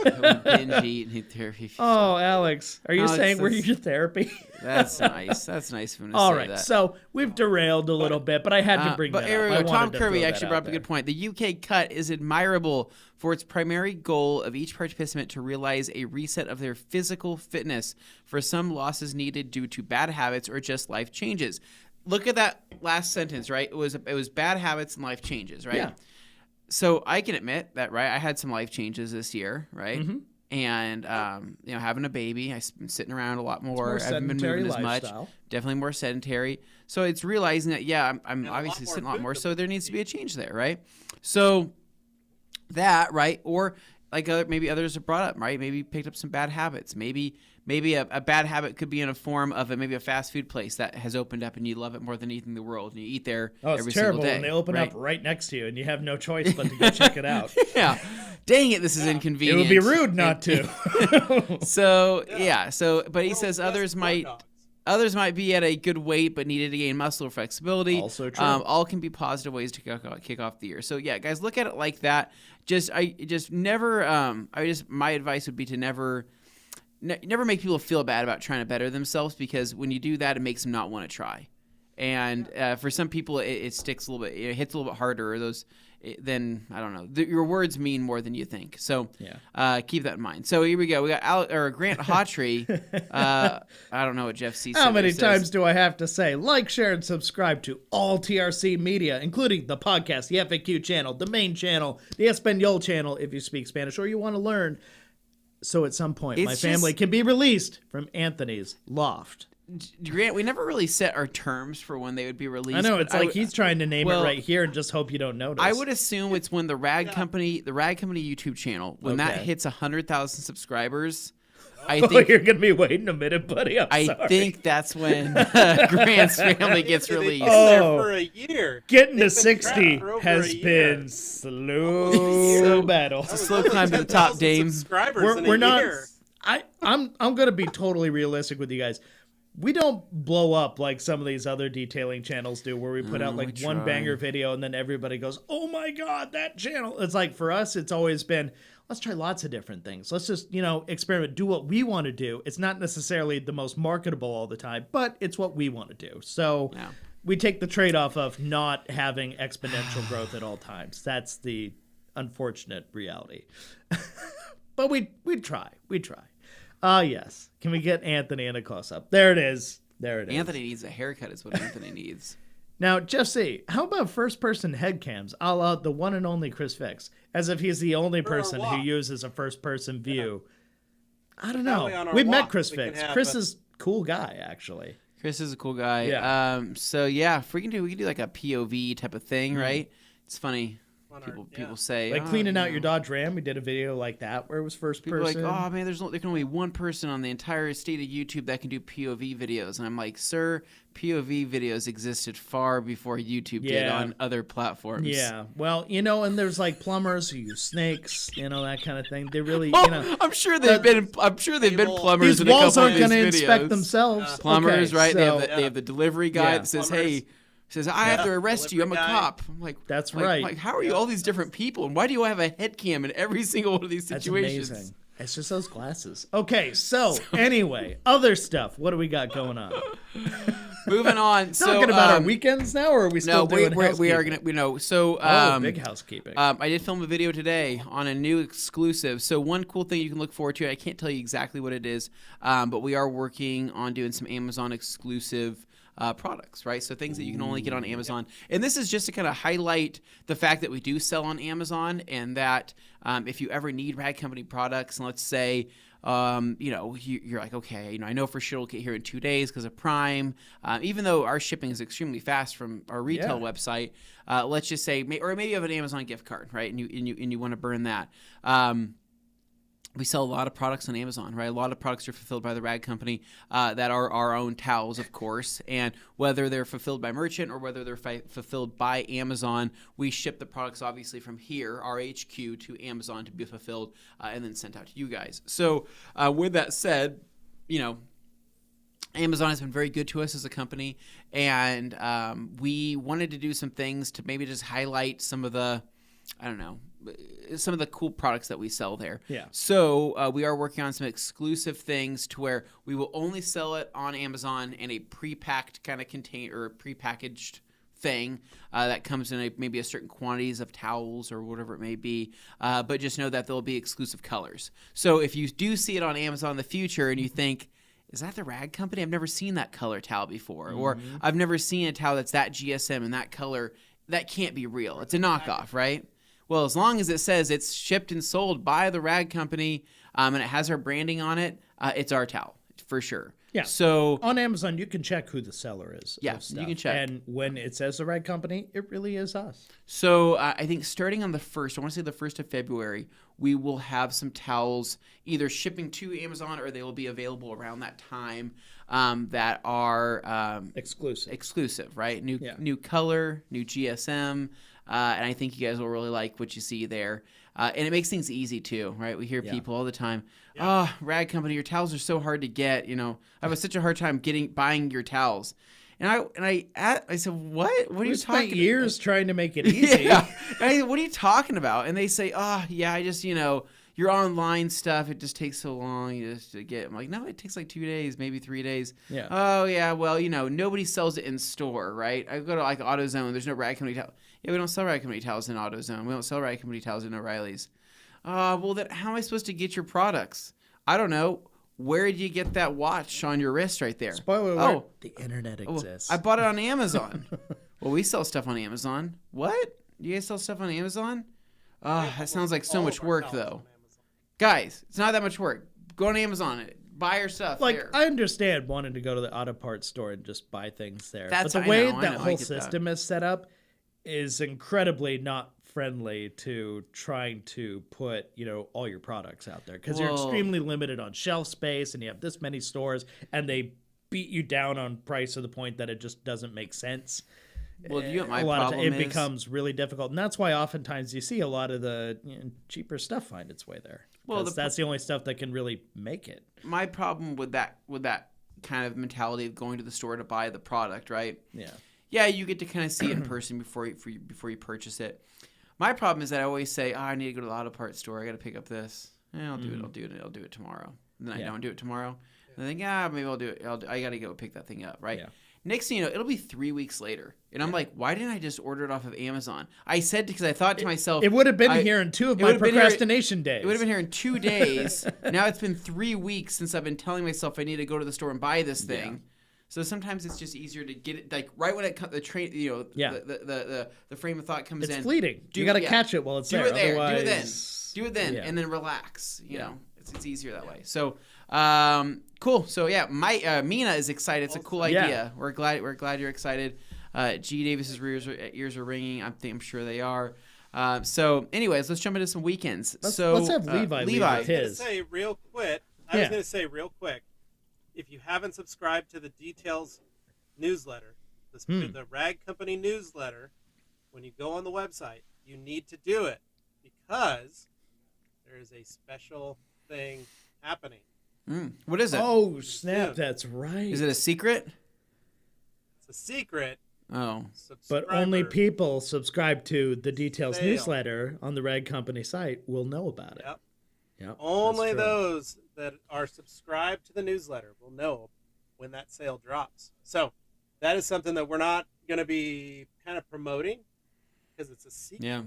Binge eating therapy. Oh, Alex, are you saying we're your therapy? That's nice. That's nice of him to All say right, that. so we've derailed a little bit, but I had to bring that up. Tom Kirby actually brought up a good point. The UK cut is admirable for its primary goal of each participant to realize a reset of their physical fitness for some losses needed due to bad habits or just life changes. Look at that last sentence, right? It was bad habits and life changes, right? Yeah. So I can admit that, right? I had some life changes this year, right? Mm-hmm. And having a baby, I've been sitting around a lot more. I haven't been sedentary moving as much. lifestyle. Definitely more sedentary. So it's realizing that I'm obviously sitting a lot more. So there needs to be a change there, right? So that, right, or like maybe others have brought up, right? Maybe picked up some bad habits. Maybe a bad habit could be in a form of maybe a fast food place that has opened up and you love it more than anything in the world, and you eat there every single day. When they open up right next to you and you have no choice but to go check it out. Yeah. Dang it, this is inconvenient. It would be rude not to. So but he says others might be at a good weight but needed to gain muscle or flexibility. Also true. All can be positive ways to kick off the year. So yeah, guys, look at it like that. My advice would be to never make people feel bad about trying to better themselves, because when you do that, it makes them not want to try. And for some people, it sticks a little bit. It hits a little bit harder. Then I don't know. Your words mean more than you think. So keep that in mind. So here we go. We got Grant Hawtrey. I don't know what Jeff C. How many times do I have to say, like, share, and subscribe to all TRC media, including the podcast, the FAQ channel, the main channel, the Espanol channel, if you speak Spanish or you want to learn. So at some point, my family can be released from Anthony's loft. Grant, we never really set our terms for when they would be released. I know, it's like he's trying to name it right here and just hope you don't notice. I would assume it's when the Rag Company YouTube channel, when that hits 100,000 subscribers. I think you're going to be waiting a minute, buddy. I'm sorry. I think that's when Grant's family gets released. There for a year. Getting to 60 has been slow battle. It's a slow climb to the top, Dame. We're not. I'm going to be totally realistic with you guys. We don't blow up like some of these other detailing channels do, where we put out like one banger video and then everybody goes, oh my God, that channel. It's like, for us, it's always been, let's try lots of different things. Let's just, experiment, do what we want to do. It's not necessarily the most marketable all the time, but it's what we want to do. So we take the trade-off of not having exponential growth at all times. That's the unfortunate reality. But we try. Yes. Can we get Anthony in a close-up? There it is. Anthony needs a haircut is what Anthony needs. Now, Jeff C., how about first-person head cams, a la the one and only Chris Fix, as if he's the only person who uses a first-person view? I don't know. We've met Chris Fix. Chris is a cool guy, actually. Chris is a cool guy. Yeah. If we can do like a POV type of thing, right? It's funny. People say, like cleaning out your Dodge Ram. We did a video like that where it was first person. Like, oh man, there can only be one person on the entire state of YouTube that can do POV videos, and I'm like, sir, POV videos existed far before YouTube did on other platforms. Yeah, well, and there's like plumbers who use snakes, that kind of thing. They really, I'm sure they've been plumbers. These in a walls couple aren't going to inspect themselves. Plumbers, right? So, they have the delivery guy that says, hey. Says, I have to arrest you. I'm a cop. I'm like, that's right. Like, how are you all these different people? And why do you have a head cam in every single one of these situations? That's amazing. It's just those glasses. Okay, so anyway, other stuff. What do we got going on? Moving on. Talking about our weekends now, or are we still doing housekeeping? We are gonna. Big housekeeping. I did film a video today on a new exclusive. So one cool thing you can look forward to. I can't tell you exactly what it is, but we are working on doing some Amazon exclusive products, right? So things that you can only get on Amazon. And this is just to kind of highlight the fact that we do sell on Amazon, and that if you ever need Rag Company products, and let's say, you're like, okay, I know for sure it'll get here in 2 days because of Prime. Even though our shipping is extremely fast from our retail website, let's just say, or maybe you have an Amazon gift card, right? And you want to burn that. We sell a lot of products on Amazon, right? A lot of products are fulfilled by the Rag Company that are our own towels, of course. And whether they're fulfilled by merchant or whether they're fulfilled by Amazon, we ship the products obviously from here, our HQ, to Amazon to be fulfilled and then sent out to you guys. So with that said, Amazon has been very good to us as a company, and we wanted to do some things to maybe just highlight some of the, I don't know, some of the cool products that we sell there. Yeah. So we are working on some exclusive things to where we will only sell it on Amazon in a pre-packed kind of container or pre-packaged thing that comes in maybe a certain quantities of towels or whatever it may be. But just know that there'll be exclusive colors. So if you do see it on Amazon in the future and you think, is that the Rag Company? I've never seen that color towel before. Or I've never seen a towel that's that GSM and that color. That can't be real. It's a knockoff, right? Well, as long as it says it's shipped and sold by the Rag Company and it has our branding on it, it's our towel for sure. Yeah. So on Amazon, you can check who the seller is. Yeah, you can check. And when it says the Rag Company, it really is us. So I think starting on the 1st, I want to say the 1st of February, we will have some towels either shipping to Amazon or they will be available around that time that are exclusive, right? New color, new GSM, and I think you guys will really like what you see there. And it makes things easy too, right? We hear people all the time, Rag Company, your towels are so hard to get. You know, I have such a hard time buying your towels. And I said, what? What are you talking about? Years trying to make it easy. Yeah. What are you talking about? And they say, I just, your online stuff, it just takes so long just to get. I'm like, no, it takes like 2 days, maybe 3 days. Yeah. Oh, yeah, well, nobody sells it in store, right? I go to like AutoZone, there's no Rag Company towel. Yeah, we don't sell Rag Company towels in AutoZone. We don't sell Rag Company towels in O'Reilly's. Well, then how am I supposed to get your products? I don't know. Where did you get that watch on your wrist right there? Spoiler alert, the internet exists. I bought it on Amazon. Well, we sell stuff on Amazon. What? You guys sell stuff on Amazon? That sounds like so much work, though. Guys, it's not that much work. Go on Amazon. Buy your stuff there. I understand wanting to go to the auto parts store and just buy things there. But the way that whole system is set up is incredibly not friendly to trying to put, all your products out there because you're extremely limited on shelf space and you have this many stores and they beat you down on price to the point that it just doesn't make sense. Well, you know what my problem is? It becomes really difficult. And that's why oftentimes you see a lot of the cheaper stuff find its way there. Well, that's the only stuff that can really make it. My problem with that kind of mentality of going to the store to buy the product, right? Yeah. Yeah, you get to kind of see it in person before you purchase it. My problem is that I always say, I need to go to the auto parts store. I got to pick up this. I'll do it. I'll do it tomorrow. And then I don't do it tomorrow. And I think, maybe I'll do it. I got to go pick that thing up, right? Yeah. Next thing you know, it'll be 3 weeks later. And I'm like, why didn't I just order it off of Amazon? I said, because I thought to myself. It would have been here in 2 of my procrastination days. It would have been here in 2 days. Now it's been 3 weeks since I've been telling myself I need to go to the store and buy this thing. Yeah. So sometimes it's just easier to get it, like right when the train, the frame of thought comes in. It's fleeting. You got to catch it while it's there. Otherwise, do it then, and then relax. You know, it's easier that way. So, cool. So yeah, Mina is excited. It's a cool idea. Yeah. We're glad you're excited. G. Davis's ears are ringing. I'm sure they are. So, anyways, let's jump into some weekends. Let's have Levi. I was going to say real quick. If you haven't subscribed to the Details newsletter, the Rag Company newsletter, when you go on the website, you need to do it because there is a special thing happening. What is it? Oh, snap. That's right. Is it a secret? It's a secret. Oh. But only people subscribe to the Details newsletter on the Rag Company site will know about it. Yep, only those that are subscribed to the newsletter will know when that sale drops. So that is something that we're not going to be kind of promoting because it's a secret. Yeah,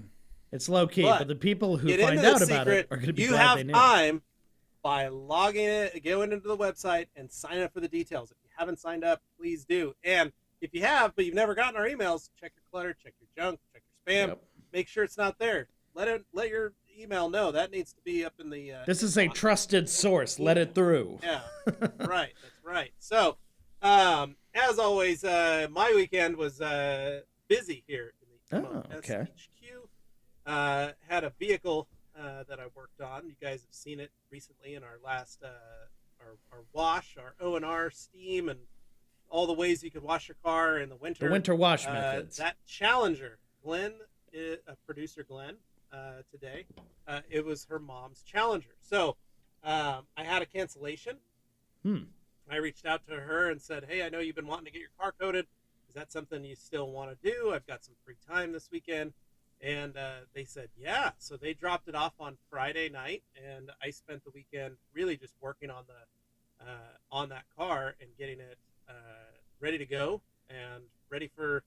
it's low key, but the people who find out about it are going to be glad they knew. You have time by logging it, going into the website, and sign up for the Details. If you haven't signed up, please do. And if you have, but you've never gotten our emails, check your clutter, check your junk, check your spam. Yep. Make sure it's not there. Let your email know that needs to be up in the this is a trusted source. Let it through. Yeah. Right. That's right. So as always, my weekend was busy here in the SHQ. Had a vehicle that I worked on. You guys have seen it recently in our last our wash, our O&R steam, and all the ways you could wash your car in the winter. The winter wash methods. That Challenger, producer Glenn, today, it was her mom's Challenger. So I had a cancellation I reached out to her and said, hey, I know you've been wanting to get your car coated. Is that something you still want to do? I've got some free time this weekend. And they said, yeah. So they dropped it off on Friday night, and I spent the weekend really just working on that car and getting it ready to go and ready for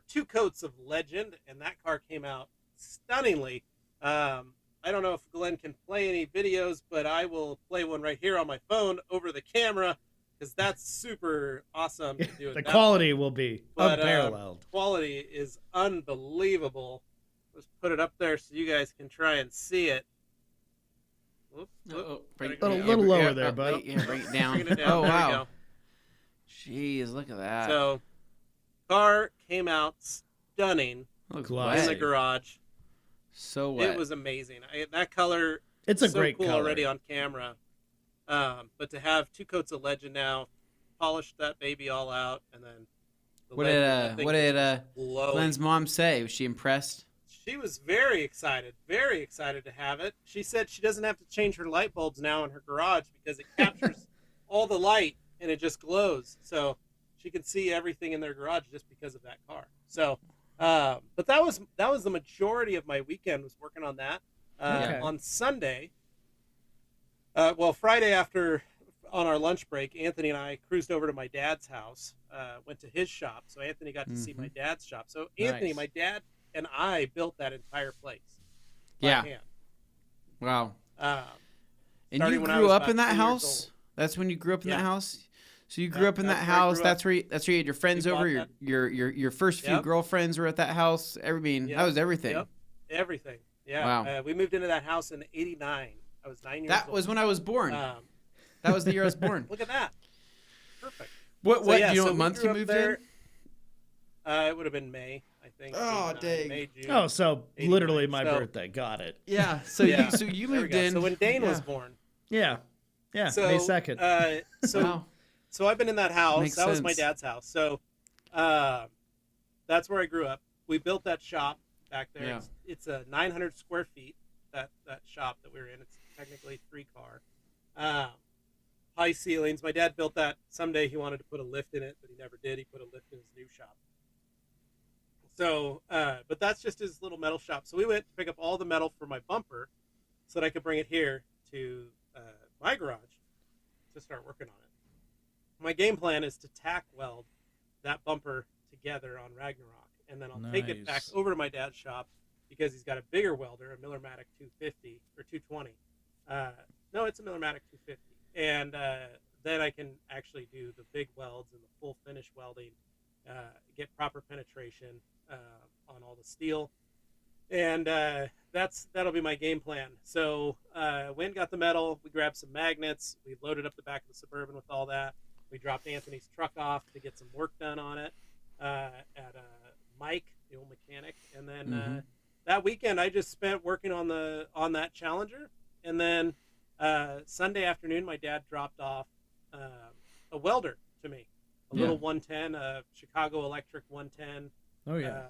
2 coats of Legend. And that car came out stunningly. I don't know if Glenn can play any videos, but I will play one right here on my phone over the camera, because that's super awesome to do. The quality will be unparalleled. Quality is unbelievable. Let's put it up there so you guys can try and see it. A little lower there, bud. Yeah, bring it down. Bring it down. Oh, there wow. we go. Jeez, look at that. So, car came out stunning Looks in wet. in the garage. So wet. It was amazing. That color It's a so great cool color already on camera. But to have 2 coats of Legend now, polished that baby all out, and then What did Glenn's mom say? Was she impressed? She was very excited to have it. She said she doesn't have to change her light bulbs now in her garage because it captures all the light and it just glows. So she can see everything in their garage just because of that car. So, but that was the majority of my weekend, was working on that. On Sunday, Friday after, on our lunch break, Anthony and I cruised over to my dad's house, went to his shop. So Anthony got to see my dad's shop. So Anthony, my dad, and I built that entire place. Yeah. By hand. Wow. And you when I grew was up about in that 2 years house? old. That's when you grew up in Yeah. that house? So you grew up in that that's where I house. grew That's where you had your friends We over. bought Your first few Yep. girlfriends were at that house. That was everything. Yep. Everything. Yeah. Wow. We moved into that house in '89. I was 9 years old. That was when I was born. That was the year I was born. Look at that. Perfect. What So, do you know so what we month grew you up moved there. in? It would have been May, I think. Oh, 89, dang. May, June. Oh, so 89. literally my So- birthday. Got it. Yeah. So Yeah. you There we moved go. in. So when Dane was born. Yeah. Yeah. So, May 2nd. Wow. So I've been in that house. Makes That was my sense. dad's house. So that's where I grew up. We built that shop back there. Yeah. It's a 900 square feet, that shop that we were in. It's technically 3-car. High ceilings. My dad built that. Someday he wanted to put a lift in it, but he never did. He put a lift in his new shop. So, but that's just his little metal shop. So we went to pick up all the metal for my bumper so that I could bring it here to my garage to start working on it. My game plan is to tack weld that bumper together on Ragnarok, and then I'll take it back Nice. over to my dad's shop because he's got a bigger welder, a Millermatic 250 or 220. No, it's a Millermatic 250, and then I can actually do the big welds and the full finish welding, get proper penetration on all the steel, and that'll be my game plan. So went and got the metal. We grabbed some magnets. We loaded up the back of the Suburban with all that. We dropped Anthony's truck off to get some work done on it at Mike, the old mechanic, and then that weekend I just spent working on that Challenger. And then Sunday afternoon, my dad dropped off a welder to me, a little 110, a Chicago Electric 110. Oh yeah.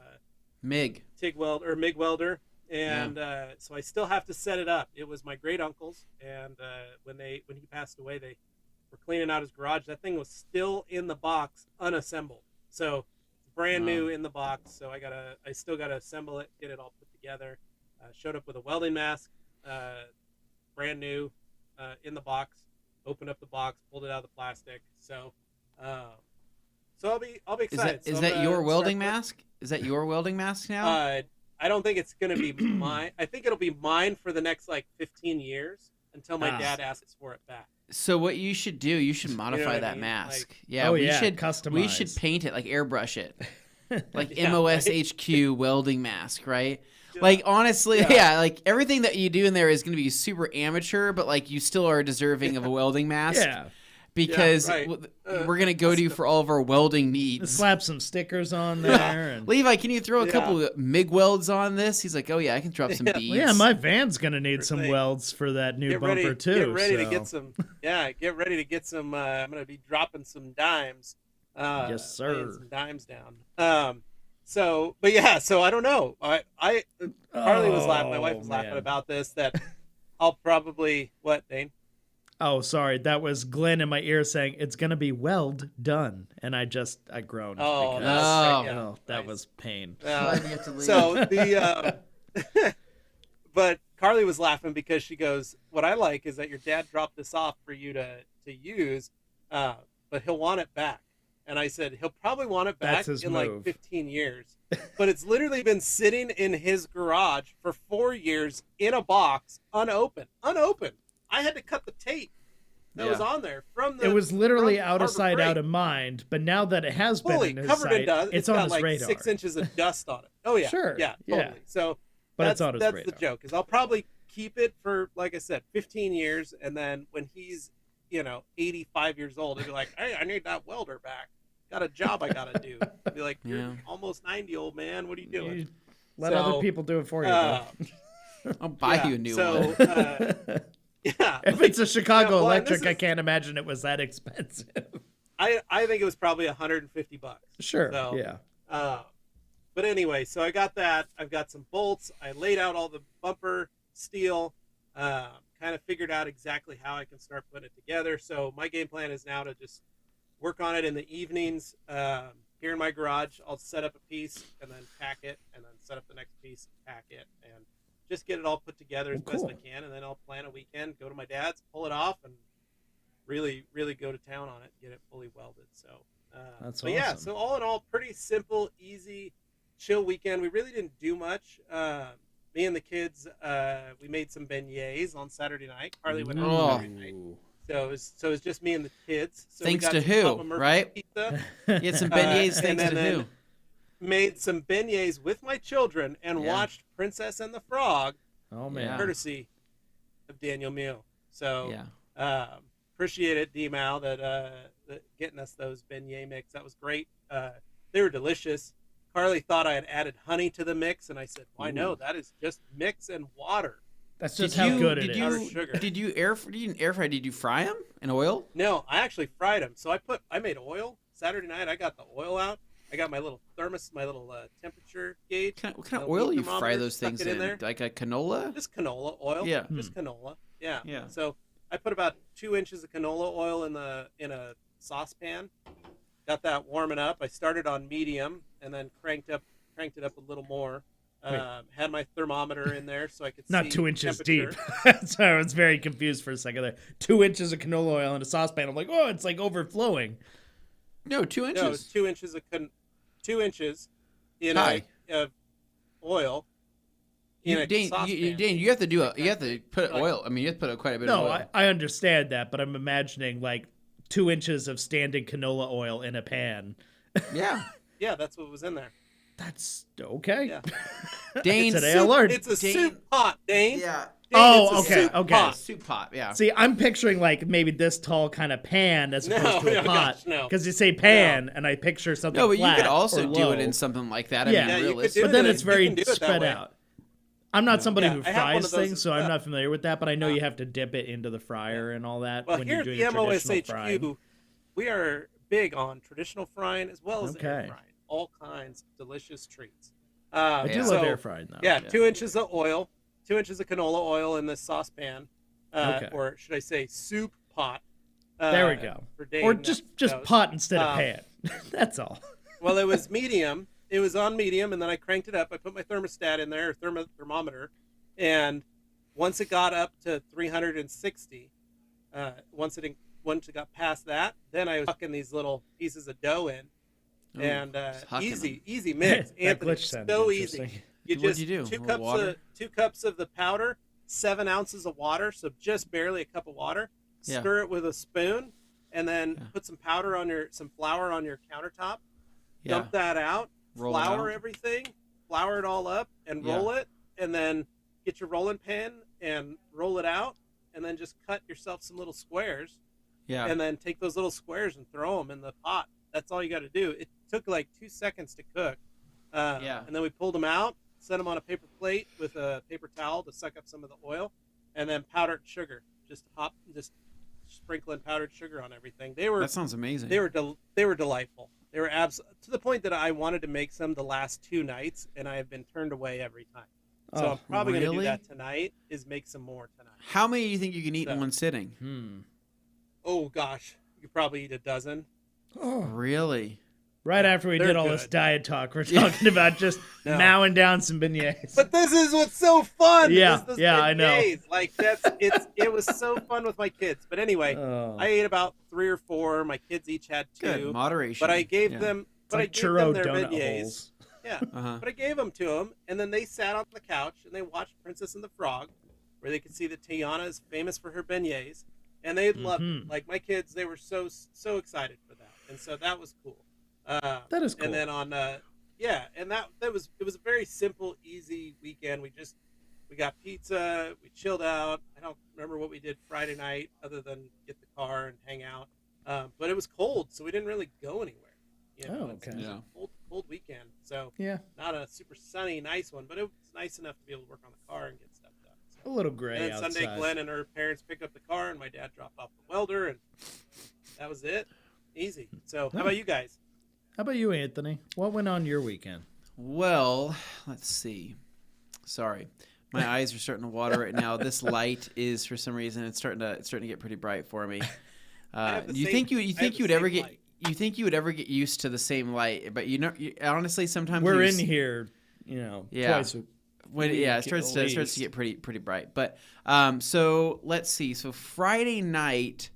MIG. TIG weld or MIG welder, and so I still have to set it up. It was my great uncle's, and when he passed away, they were cleaning out his garage. That thing was still in the box, unassembled. So it's brand new in the box. So I still gotta assemble it, get it all put together. Showed up with a welding mask, brand new, in the box. Opened up the box, pulled it out of the plastic. So I'll be excited. Is So that I'm your gonna welding start mask? Is that your welding mask now? I don't think it's going to be mine. I think it'll be mine for the next 15 years until my dad asks for it back. So what you should do, you should modify what I that mean? mask. Oh, we yeah, should customize. We should paint it, airbrush it. Like Yeah, MOSHQ welding mask, right? Honestly, yeah, everything that you do in there is going to be super amateur, but you still are deserving of a welding mask. Yeah. Because right. we're going to go to you for all of our welding needs. Slap some stickers on there. And... Levi, can you throw a couple of MIG welds on this? He's like, oh yeah, I can drop some beads. Well, yeah, my van's gonna need some welds for that new bumper too. Get ready to so. get some. Yeah, get ready to get some. I'm going to be dropping some dimes. Yes, sir. laying some dimes down. So I don't know. Carly was laughing. My wife was laughing about this. That I'll probably what, Dane? Oh, sorry. That was Glenn in my ear saying it's going to be weld done. And I groaned. Oh, because, yeah. that was pain. Glad you have to leave. So but Carly was laughing because she goes, what I like is that your dad dropped this off for you to use, but he'll want it back. And I said, he'll probably want it back in like 15 years. But it's literally been sitting in his garage for 4 years in a box, unopened. I had to cut the tape that was on there from the. It was literally out of Harbor sight, Freight. out of mind. But now that it has been in his covered sight, in dust. it's got on his like radar. 6 inches of dust on it. Oh yeah, Sure. yeah, Yeah. totally. So But it's on his that's radar. the joke. Is I'll probably keep it for, like I said, 15 years, and then when he's 85 years old, he'll be like, hey, I need that welder back. Got a job I gotta do. I'll be like, you're almost 90, old man. What are you doing? You let other people do it for you. I'll buy you a new one. Yeah. If it's a Chicago well, Electric, I can't imagine it was that expensive. I think it was probably $150. Sure. So, yeah. But anyway, so I got that. I've got some bolts. I laid out all the bumper steel. Kind of figured out exactly how I can start putting it together. So my game plan is now to just work on it in the evenings. Here in my garage, I'll set up a piece and then pack it, and then set up the next piece and pack it, and just get it all put together as best I can. And then I'll plan a weekend, go to my dad's, pull it off, and really, really go to town on it, get it fully welded. So that's but awesome. yeah, so all in all, pretty simple, easy, chill weekend. We really didn't do much. Me and the kids, we made some beignets on Saturday night. Carly went out Saturday night. So it was just me and the kids. So Thanks we got to some who, Papa Murphy's right? Pizza. You had some beignets, And thanks to then who? made some beignets with my children and watched Princess and the Frog, Oh man. courtesy of Daniel Mew. So Yeah. appreciate it, D-Mal, that getting us those beignet mix. That was great. They were delicious. Carly thought I had added honey to the mix, and I said, "Why no? That is just mix and water." That's just how good it is. Powdered sugar. Did you air fry? Did you fry them in oil? No, I actually fried them. So I made oil Saturday night. I got the oil out. I got my little thermos, my little temperature gauge. What kind of oil do you fry thermometer, those things stuck it in there. Like a canola? Just canola oil. Yeah. Just canola. Yeah. Yeah. So I put about 2 inches of canola oil in a saucepan. Got that warming up. I started on medium and then cranked it up a little more. Had my thermometer in there so I could see Not 2 inches temperature. deep. So I was very confused for a second there. 2 inches of canola oil in a saucepan. I'm like, oh, it's like overflowing. No, 2 inches. No, it's 2 inches of 2 inches in of oil. Dane, you have to you have to put oil. I mean, you have to put quite a bit of oil. No, I understand that, but I'm imagining like 2 inches of standing canola oil in a pan. Yeah. Yeah, that's what was in there. That's okay. Yeah. Dane, Today I learned. It's a soup pot, Dane. Yeah. Dane, Oh, it's a okay, soup okay. pot. Soup pot, yeah. See, I'm picturing like maybe this tall kind of pan as opposed to a pot. Gosh, no. Because you say pan, and I picture something No, but you flat could also or do low. it in something like that. Yeah. I mean, Yeah, you could realistic. do But then it. it's You very can do it that spread way. out. I'm not somebody who I have one fries of those, things, so I'm not familiar with that. But I know you have to dip it into the fryer and all that Well, when here you're at doing the your traditional frying. MOSHQ, we are big on traditional frying as well as air Okay. frying. All kinds of delicious treats. I do Yeah. love air frying though. Yeah, 2 inches of oil, 2 inches of canola oil in this saucepan, Okay. or should I say soup pot? There we go. For Dane, Or just knows. pot instead of pan. That's all. Well, it was medium. It was on medium, and then I cranked it up. I put my thermostat in there, thermometer, and once it got up to 360, once it got past that, then I was hucking these little pieces of dough in, Ooh, and just hucking easy mix. That Anthony, glitch sounded so interesting. easy. You What'd just you do? A two little cups water? of 2 cups of the powder, 7 ounces of water, so just barely a cup of water. Yeah. Stir it with a spoon, and then Yeah. put some some flour on your countertop. Yeah. Dump that out. Roll it flour out. everything. Flour it all up and Yeah. roll it, and then get your rolling pin and roll it out, and then just cut yourself some little squares, Yeah. and then take those little squares and throw them in the pot. That's all you got to do. It took like 2 seconds to cook. Yeah. And then we pulled them out, set them on a paper plate with a paper towel to suck up some of the oil, and then powdered sugar. Just sprinkling powdered sugar on everything. That sounds amazing. They were delightful. They were to the point that I wanted to make some the last 2 nights, and I have been turned away every time. So I'm probably going to do really? that tonight. Is make some more tonight. How many do you think you can eat in one sitting? Oh gosh, you could probably eat a dozen. Really? Right after we They're did all good. this diet talk, we're talking about just mowing down some beignets. But this is what's so fun. Yeah, is this I know. beignets. Like it was so fun with my kids. But anyway, I ate about 3 or 4. My kids each had 2. Good moderation. But I gave them, but I gave them their donut beignets. holes. Yeah, but I gave them to them, and then they sat on the couch and they watched Princess and the Frog, where they could see that Tiana is famous for her beignets, and they loved it. Like my kids, they were so excited for that, and so that was cool. That is cool. And then on, and it was a very simple, easy weekend. We got pizza, we chilled out. I don't remember what we did Friday night other than get the car and hang out. But it was cold, so we didn't really go anywhere. You know, okay. It was a cold weekend. So not a super sunny, nice one, but it was nice enough to be able to work on the car and get stuff done. So. A little gray And then outside. Sunday, Glenn and her parents picked up the car, and my dad dropped off the welder, and that was it. Easy. So how about you guys? How about you, Anthony? What went on your weekend? Well, let's see. Sorry, my eyes are starting to water right now. This light is, for some reason, it's starting to get pretty bright for me. You think you would ever get used to the same light? But honestly, sometimes We're in here, twice a it starts to get pretty bright. But so let's see. So Friday night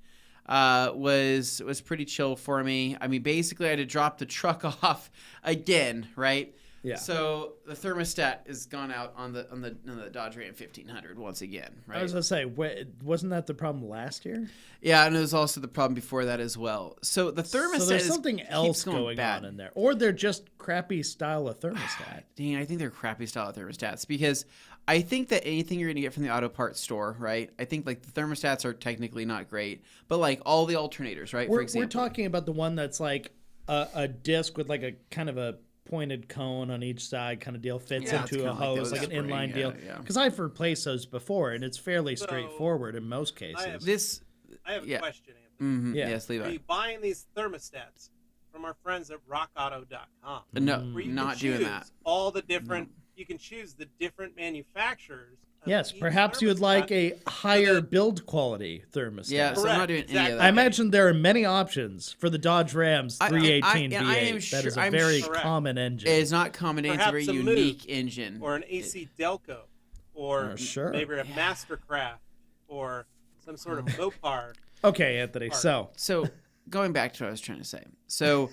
was pretty chill for me. I mean, basically, I had to drop the truck off again, right? Yeah. So the thermostat has gone out on the Dodge Ram 1500 once again, right? I was gonna say, wasn't that the problem last year? Yeah, and it was also the problem before that as well. So the thermostat So there's something else going bad. on in there, or they're just crappy style of thermostat. Dang, I think they're crappy style of thermostats because I think that anything you're gonna get from the auto parts store, right? I think like the thermostats are technically not great, but like all the alternators, right? For example, we're talking about the one that's like a disc with like a kind of a pointed cone on each side kind of deal, fits into a hose, like an inline deal. Because I've replaced those before, and it's fairly straightforward in most cases. I have a question, Anthony. Yes, Levi. Are you buying these thermostats from our friends at rockauto.com? No, not doing that. All the different, you can choose the different manufacturers. Yes, perhaps you would like a higher build quality thermostat. Yeah, so I'm not doing any of that. I imagine there are many options for the Dodge Ram's 318 I am V8. sure, That is a very common engine. It is not common. It's a very unique engine. Or an AC Delco. Or maybe a Mastercraft. Or some sort of Mopar. Okay, Anthony, So going back to what I was trying to say. So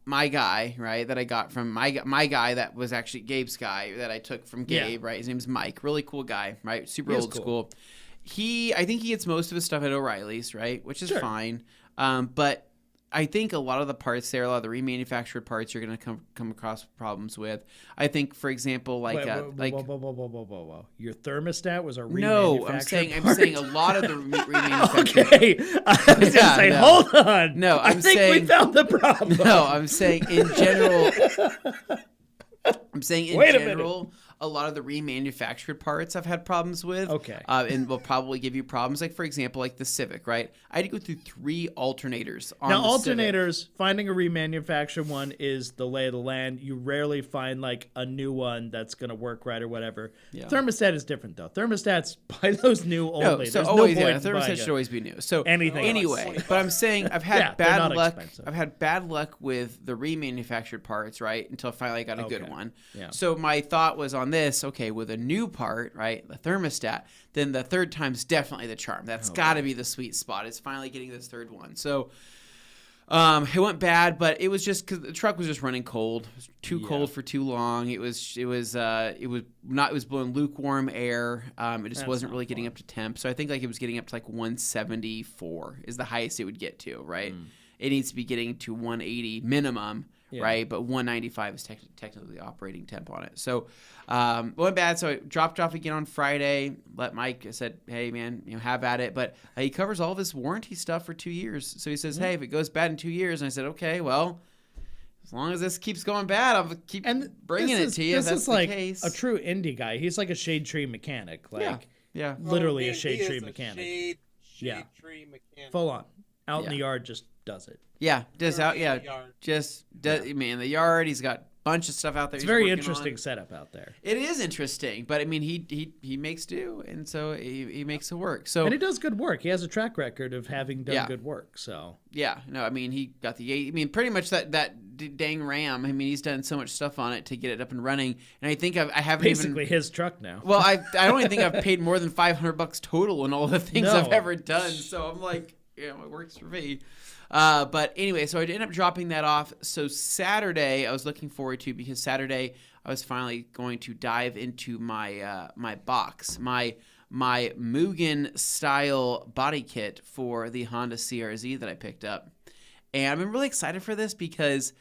my guy, right, that I got from my guy that was actually Gabe's guy that I took from Gabe, right? His name's Mike. Really cool guy, right? Super old school. I think he gets most of his stuff at O'Reilly's, right? Which is fine. But I think a lot of the parts there, a lot of the remanufactured parts, you're going to come across problems with. I think, for example, like whoa. Your thermostat was a remanufactured No, I'm saying a lot of the remanufactured. Okay, I was going to say, hold on. No, I think we found the problem. No, I'm saying in general. A lot of the remanufactured parts I've had problems with. Okay. And will probably give you problems. Like, for example, like the Civic, right? I had to go through 3 alternators on now, the alternators, Civic. finding a remanufactured one is the lay of the land. You rarely find, like, a new one that's going to work right or whatever. Yeah. Thermostat is different, though. Thermostats, buy those new only. So There's always, no point thermostat should always be new. So anything anyway, but I'm saying I've had bad luck. I've had bad luck with the remanufactured parts, right? Until finally I got a good one. Yeah. So my thought was on this, okay, with a new part, right, the thermostat, then the third time's definitely the charm. That's got to be the sweet spot. It's finally getting this third one. So it went bad, but it was just because the truck was just running cold. It was too cold for too long. It was blowing lukewarm air. It just wasn't really getting up to temp. So I think like it was getting up to like 174 is the highest it would get to, right? It needs to be getting to 180 minimum. Yeah. Right, but 195 is technically the operating temp on it. So it went bad. So I dropped off again on Friday. Let Mike, I said, hey, man, have at it. But he covers all of his warranty stuff for 2 years. So he says, hey, if it goes bad in 2 years. And I said, okay, well, as long as this keeps going bad, I'll keep bringing it to you. This That's is like the case. A true indie guy. He's like a shade tree mechanic. Like, yeah. Literally a shade tree mechanic. Shade tree mechanic. Full on. Out in the yard, just does it. Yeah, just out. Yeah, just does. Man, the yard. He's got bunch of stuff out there. It's he's very working interesting on. setup out there. It is interesting, but I mean, he makes do, and so he makes it work. So and he does good work. He has a track record of having done good work. So yeah, no, I mean, he got I mean, pretty much that dang Ram. I mean, he's done so much stuff on it to get it up and running, and I think I haven't basically even, his truck now. Well, I don't even think I've paid more than $500 total in all the things I've ever done. So I'm like, it works for me. But anyway, so I ended up dropping that off. So Saturday, I was looking forward to, because Saturday I was finally going to dive into my my box, my Mugen style body kit for the Honda CRZ that I picked up, and I've been really excited for this because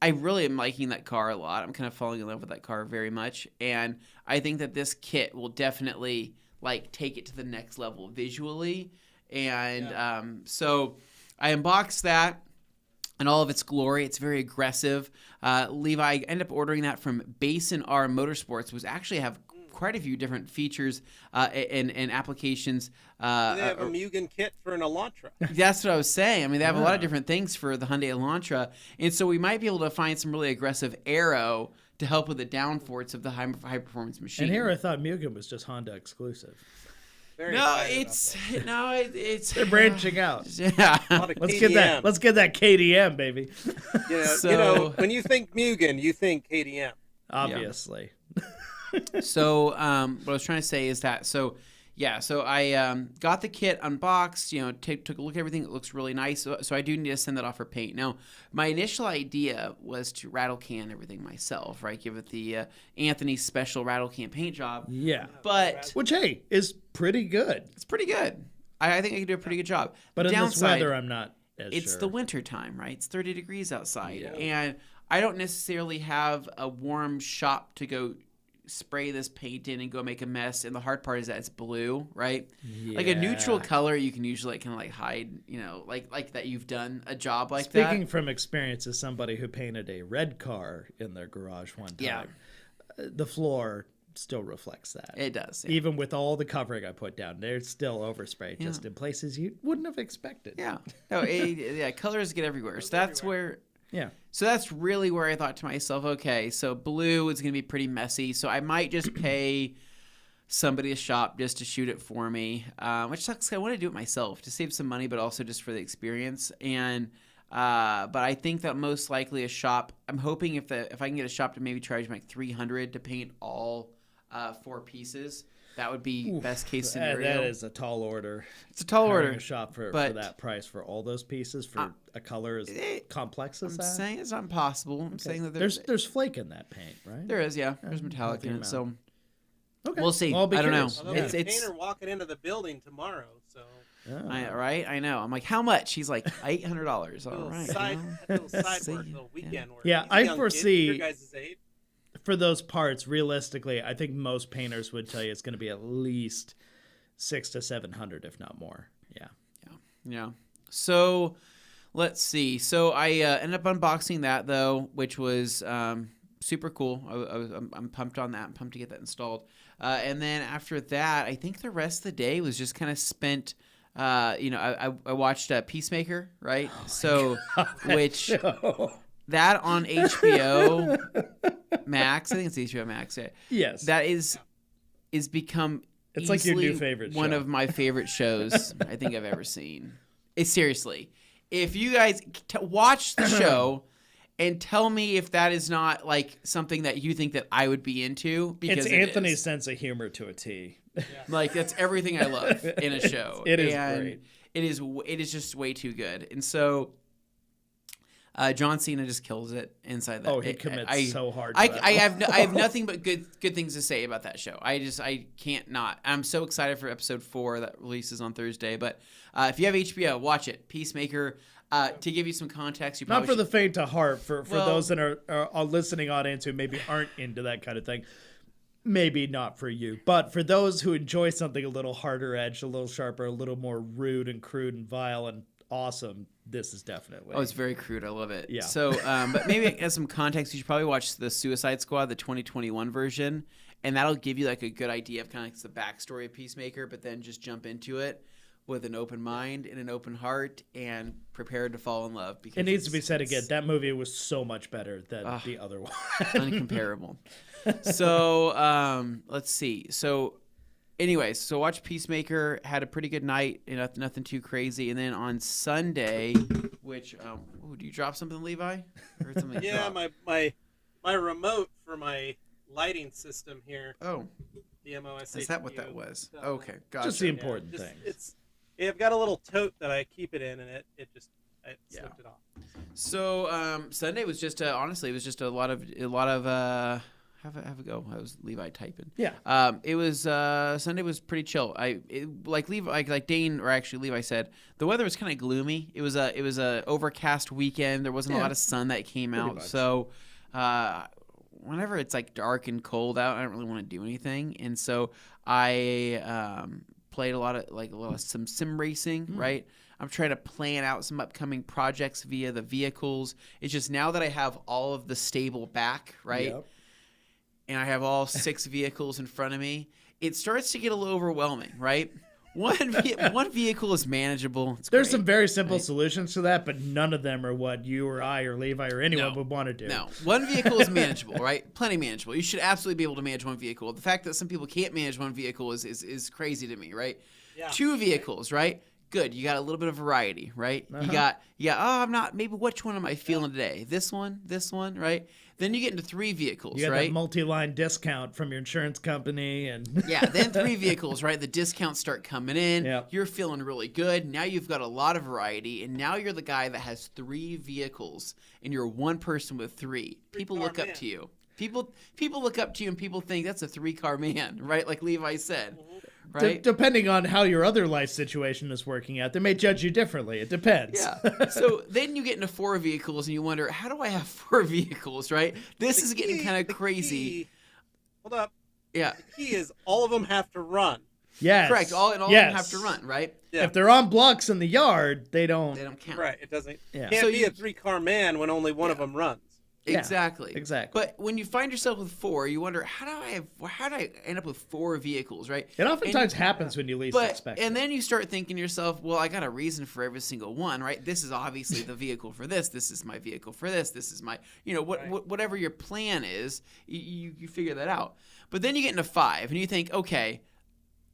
I really am liking that car a lot. I'm kind of falling in love with that car very much, and I think that this kit will definitely like take it to the next level visually, and so I unboxed that in all of its glory. It's very aggressive. Levi ended up ordering that from Basin R Motorsports, which actually have quite a few different features and applications. They have a Mugen kit for an Elantra. That's what I was saying. I mean, they have a lot of different things for the Hyundai Elantra, and so we might be able to find some really aggressive aero to help with the downforce of the high performance machine. And here I thought Mugen was just Honda exclusive. It's they're branching out. Yeah, let's get that KDM, baby. Yeah, so, when you think Mugen, you think KDM. Obviously. Yeah. So what I was trying to say is that so I got the kit unboxed, took a look at everything. It looks really nice. So I do need to send that off for paint. Now, my initial idea was to rattle can everything myself, right? Give it the Anthony special rattle can paint job. Yeah. But which, hey, is pretty good. It's pretty good. I think I can do a pretty good job. But in this weather, I'm not as It's sure. the winter time, right? It's 30 degrees outside. Yeah. And I don't necessarily have a warm shop to go spray this paint in and go make a mess, and the hard part is that it's blue, right? Like a neutral color you can usually kind of like hide, like that you've done a job like that. Speaking from experience as somebody who painted a red car in their garage one time, the floor still reflects that. It does. Yeah. Even with all the covering I put down, there's still overspray just in places you wouldn't have expected. Yeah. No, colors get everywhere. So that's where So that's really where I thought to myself, okay, so blue is going to be pretty messy, so I might just pay somebody a shop just to shoot it for me, which sucks. I want to do it myself to save some money, but also just for the experience. And but I think that most likely a shop. I'm hoping if I can get a shop to maybe charge me like $300 to paint all 4 pieces. That would be best case scenario. That is a tall order. It's a tall order. A shop for that price for all those pieces for a color as complex as that. I'm saying it's not impossible. I'm saying that there's flake in that paint, right? There is, yeah. There's metallic in it, so we'll see. Well, I don't know. Although it's a painter walking into the building tomorrow, so. I know. I'm like, how much? He's like, $800. All right. Little side work, little weekend work. Yeah, I foresee. Your guys' age. For those parts, realistically, I think most painters would tell you it's going to be at least $600 to $700, if not more. Yeah. So let's see. So I ended up unboxing that though, which was super cool. I'm pumped on that. I'm pumped to get that installed. And then after that, I think the rest of the day was just kind of spent. I watched Peacemaker, right? Which. That on HBO Max, I think it's HBO Max. Yeah. Yes. That is become it's like your new favorite show. One of my favorite shows I think I've ever seen. Seriously, if you guys watch the show and tell me if that is not like something that you think that I would be into, because it's Anthony's sense of humor to a T. Yeah. Like that's everything I love in a show. It is great. It is just way too good, and so. John Cena just kills it inside that. Oh, he commits so hard. I have nothing but good things to say about that show. I can't not. I'm so excited for episode 4 that releases on Thursday. But if you have HBO, watch it. Peacemaker. To give you some context, not for the faint of heart. For those in our listening audience who maybe aren't into that kind of thing. Maybe not for you, but for those who enjoy something a little harder edged, a little sharper, a little more rude and crude and vile and awesome, this is definitely. Oh, it's very crude. I love it. Yeah. So, but maybe as some context, you should probably watch the Suicide Squad, the 2021 version, and that'll give you like a good idea of kind of like the backstory of Peacemaker. But then just jump into it. with an open mind and an open heart and prepared to fall in love. Because it needs to be said again. That movie was so much better than the other one. Uncomparable. So let's see. So anyways, so watch Peacemaker. Had a pretty good night. Nothing too crazy. And then on Sunday, which do you drop something, Levi? Or something yeah, my remote for my lighting system here. Oh, the MOSH. Is that what that was? Okay, gotcha. Just the important thing. I've got a little tote that I keep it in, and it slipped it off. So Sunday was just honestly, it was just a lot of have a go. I was Levi typing. Yeah. It was Sunday was pretty chill. Like Dane, or actually Levi said, the weather was kind of gloomy. It was a overcast weekend. There wasn't a lot of sun that came out. Much. So whenever it's like dark and cold out, I don't really want to do anything. And so I played a lot of some sim racing, right? I'm trying to plan out some upcoming projects via the vehicles. It's just now that I have all of the stable back, right? Yep. And I have all 6 vehicles in front of me, it starts to get a little overwhelming, right? One vehicle is manageable. There's some very simple solutions to that, but none of them are what you or I or Levi or anyone would want to do. No, one vehicle is manageable, right? Plenty manageable. You should absolutely be able to manage one vehicle. The fact that some people can't manage one vehicle is crazy to me, right? Yeah. 2 vehicles, right? Good. You got a little bit of variety, right? You got, I'm not, maybe which one am I feeling today? This one, right? Then you get into 3 vehicles, you got right? that multi-line discount from your insurance company. And yeah, then 3 vehicles, right? The discounts start coming in. Yep. You're feeling really good. Now you've got a lot of variety, and now you're the guy that has 3 vehicles, and you're one person with 3. People look up to you. People look up to you, and people think that's a 3-car man, right? Like Levi said. Right? Depending on how your other life situation is working out, they may judge you differently. It depends. Yeah. So then you get into 4 vehicles and you wonder, how do I have 4 vehicles, right? This is getting kind of crazy. Hold up. Yeah. The key is all of them have to run. Yes. Correct. All of them have to run, right? Yeah. If they're on blocks in the yard, they don't count. Right. It doesn't. Yeah. Can't So be a 3-car man when only one of them runs. Yeah, Exactly. exactly. But when you find yourself with 4, you wonder, how do I end up with 4 vehicles, right? It oftentimes happens when you least expect it. And then you start thinking to yourself, well, I got a reason for every single one, right? This is obviously the vehicle for this. This is my vehicle for this. This is my, whatever your plan is, you figure that out. But then you get into 5 and you think, okay,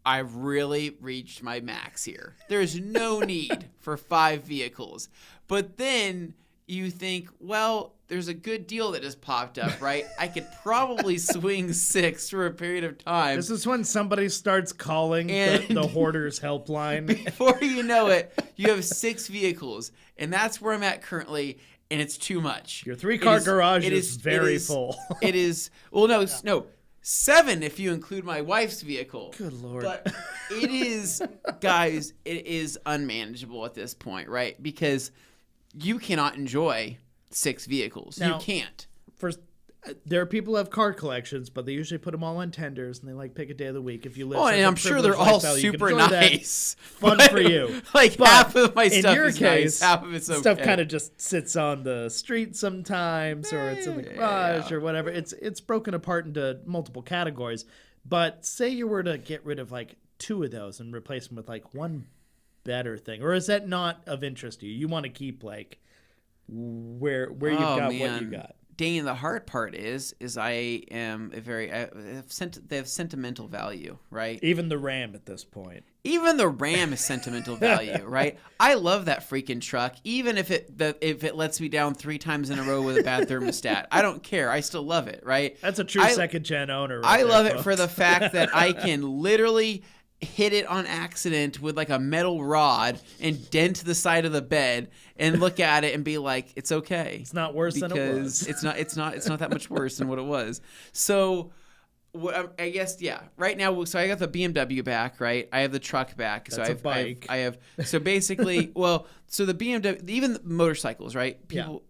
I've really reached my max here. There's no need for 5 vehicles. But then you think, well, there's a good deal that just popped up, right? I could probably swing 6 for a period of time. This is when somebody starts calling the hoarders helpline. Before you know it, you have 6 vehicles, and that's where I'm at currently, and it's too much. Your 3-car garage is very full. It is, well, no, 7 if you include my wife's vehicle. Good Lord. But it is, guys, it is unmanageable at this point, right? Because you cannot enjoy 6 vehicles. Now, you can't. There are people who have car collections, but they usually put them all on tenders, and they pick a day of the week. If you live, And I'm sure they're all super nice. Fun for you. Like but half of my stuff in your is case, nice, half of it's okay. Stuff kind of just sits on the street sometimes, or it's in the garage, or whatever. It's broken apart into multiple categories. But say you were to get rid of like 2 of those and replace them with like one better thing, or is that not of interest to you? You want to keep like where you've got what you got. Dane, the hard part is I am they have sentimental value, right? Even the Ram at this point. Even the Ram is sentimental value, right? I love that freaking truck, even if it lets me down 3 times in a row with a bad thermostat. I don't care. I still love it, right? That's a true second-gen owner. I love it for the fact that I can literally hit it on accident with like a metal rod and dent the side of the bed and look at it and be like, it's okay. It's not worse than it was. It's not that much worse than what it was. So I guess, yeah, right now, so I got the BMW back, right? I have the truck back. That's a bike. I have so basically, so the BMW, even the motorcycles, right? People,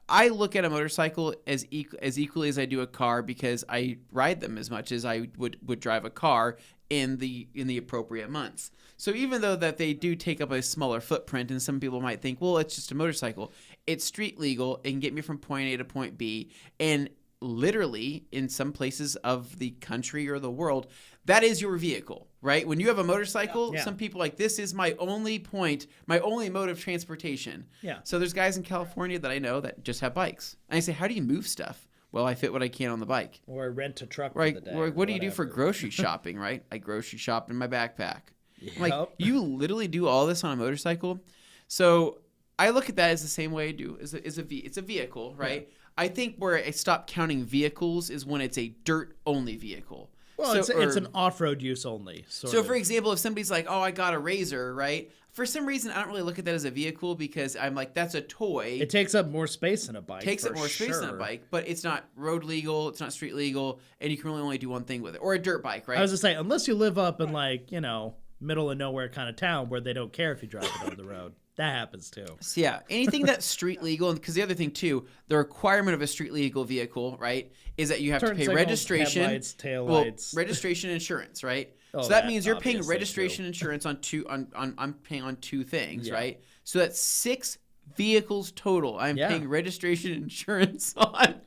I look at a motorcycle as equally as I do a car because I ride them as much as I would drive a car in the appropriate months. So even though that they do take up a smaller footprint, and some people might think, well, it's just a motorcycle, it's street legal and get me from point A to point B, and literally in some places of the country or the world, that is your vehicle, right? When you have a motorcycle, some people like, this is my only point, my only mode of transportation. Yeah. So there's guys in California that I know that just have bikes. And I say, how do you move stuff? Well, I fit what I can on the bike. Or rent a truck right. for the day. Or what do you do for grocery shopping, right? I grocery shop in my backpack. Yep. I'm like, you literally do all this on a motorcycle? So I look at that as the same way I do. It's a vehicle, right? Yeah. I think where I stop counting vehicles is when it's a dirt-only vehicle. Well, it's an off-road use only. So, for example, if somebody's like, oh, I got a razor, right? For some reason, I don't really look at that as a vehicle because I'm like, that's a toy. It takes up more space than a bike. Space than a bike, but it's not road legal, it's not street legal, and you can really only do one thing with it. Or a dirt bike, right? I was going to say, unless you live up in middle of nowhere kind of town where they don't care if you drive it on the road. That happens too. So yeah, anything that's street legal, because the other thing too, the requirement of a street legal vehicle, right, is that you have to pay registration, headlights, taillights, registration, insurance, right? Oh, so that means you're paying registration, insurance on I'm paying on two things, right? So that's 6 vehicles total. I'm paying registration insurance on.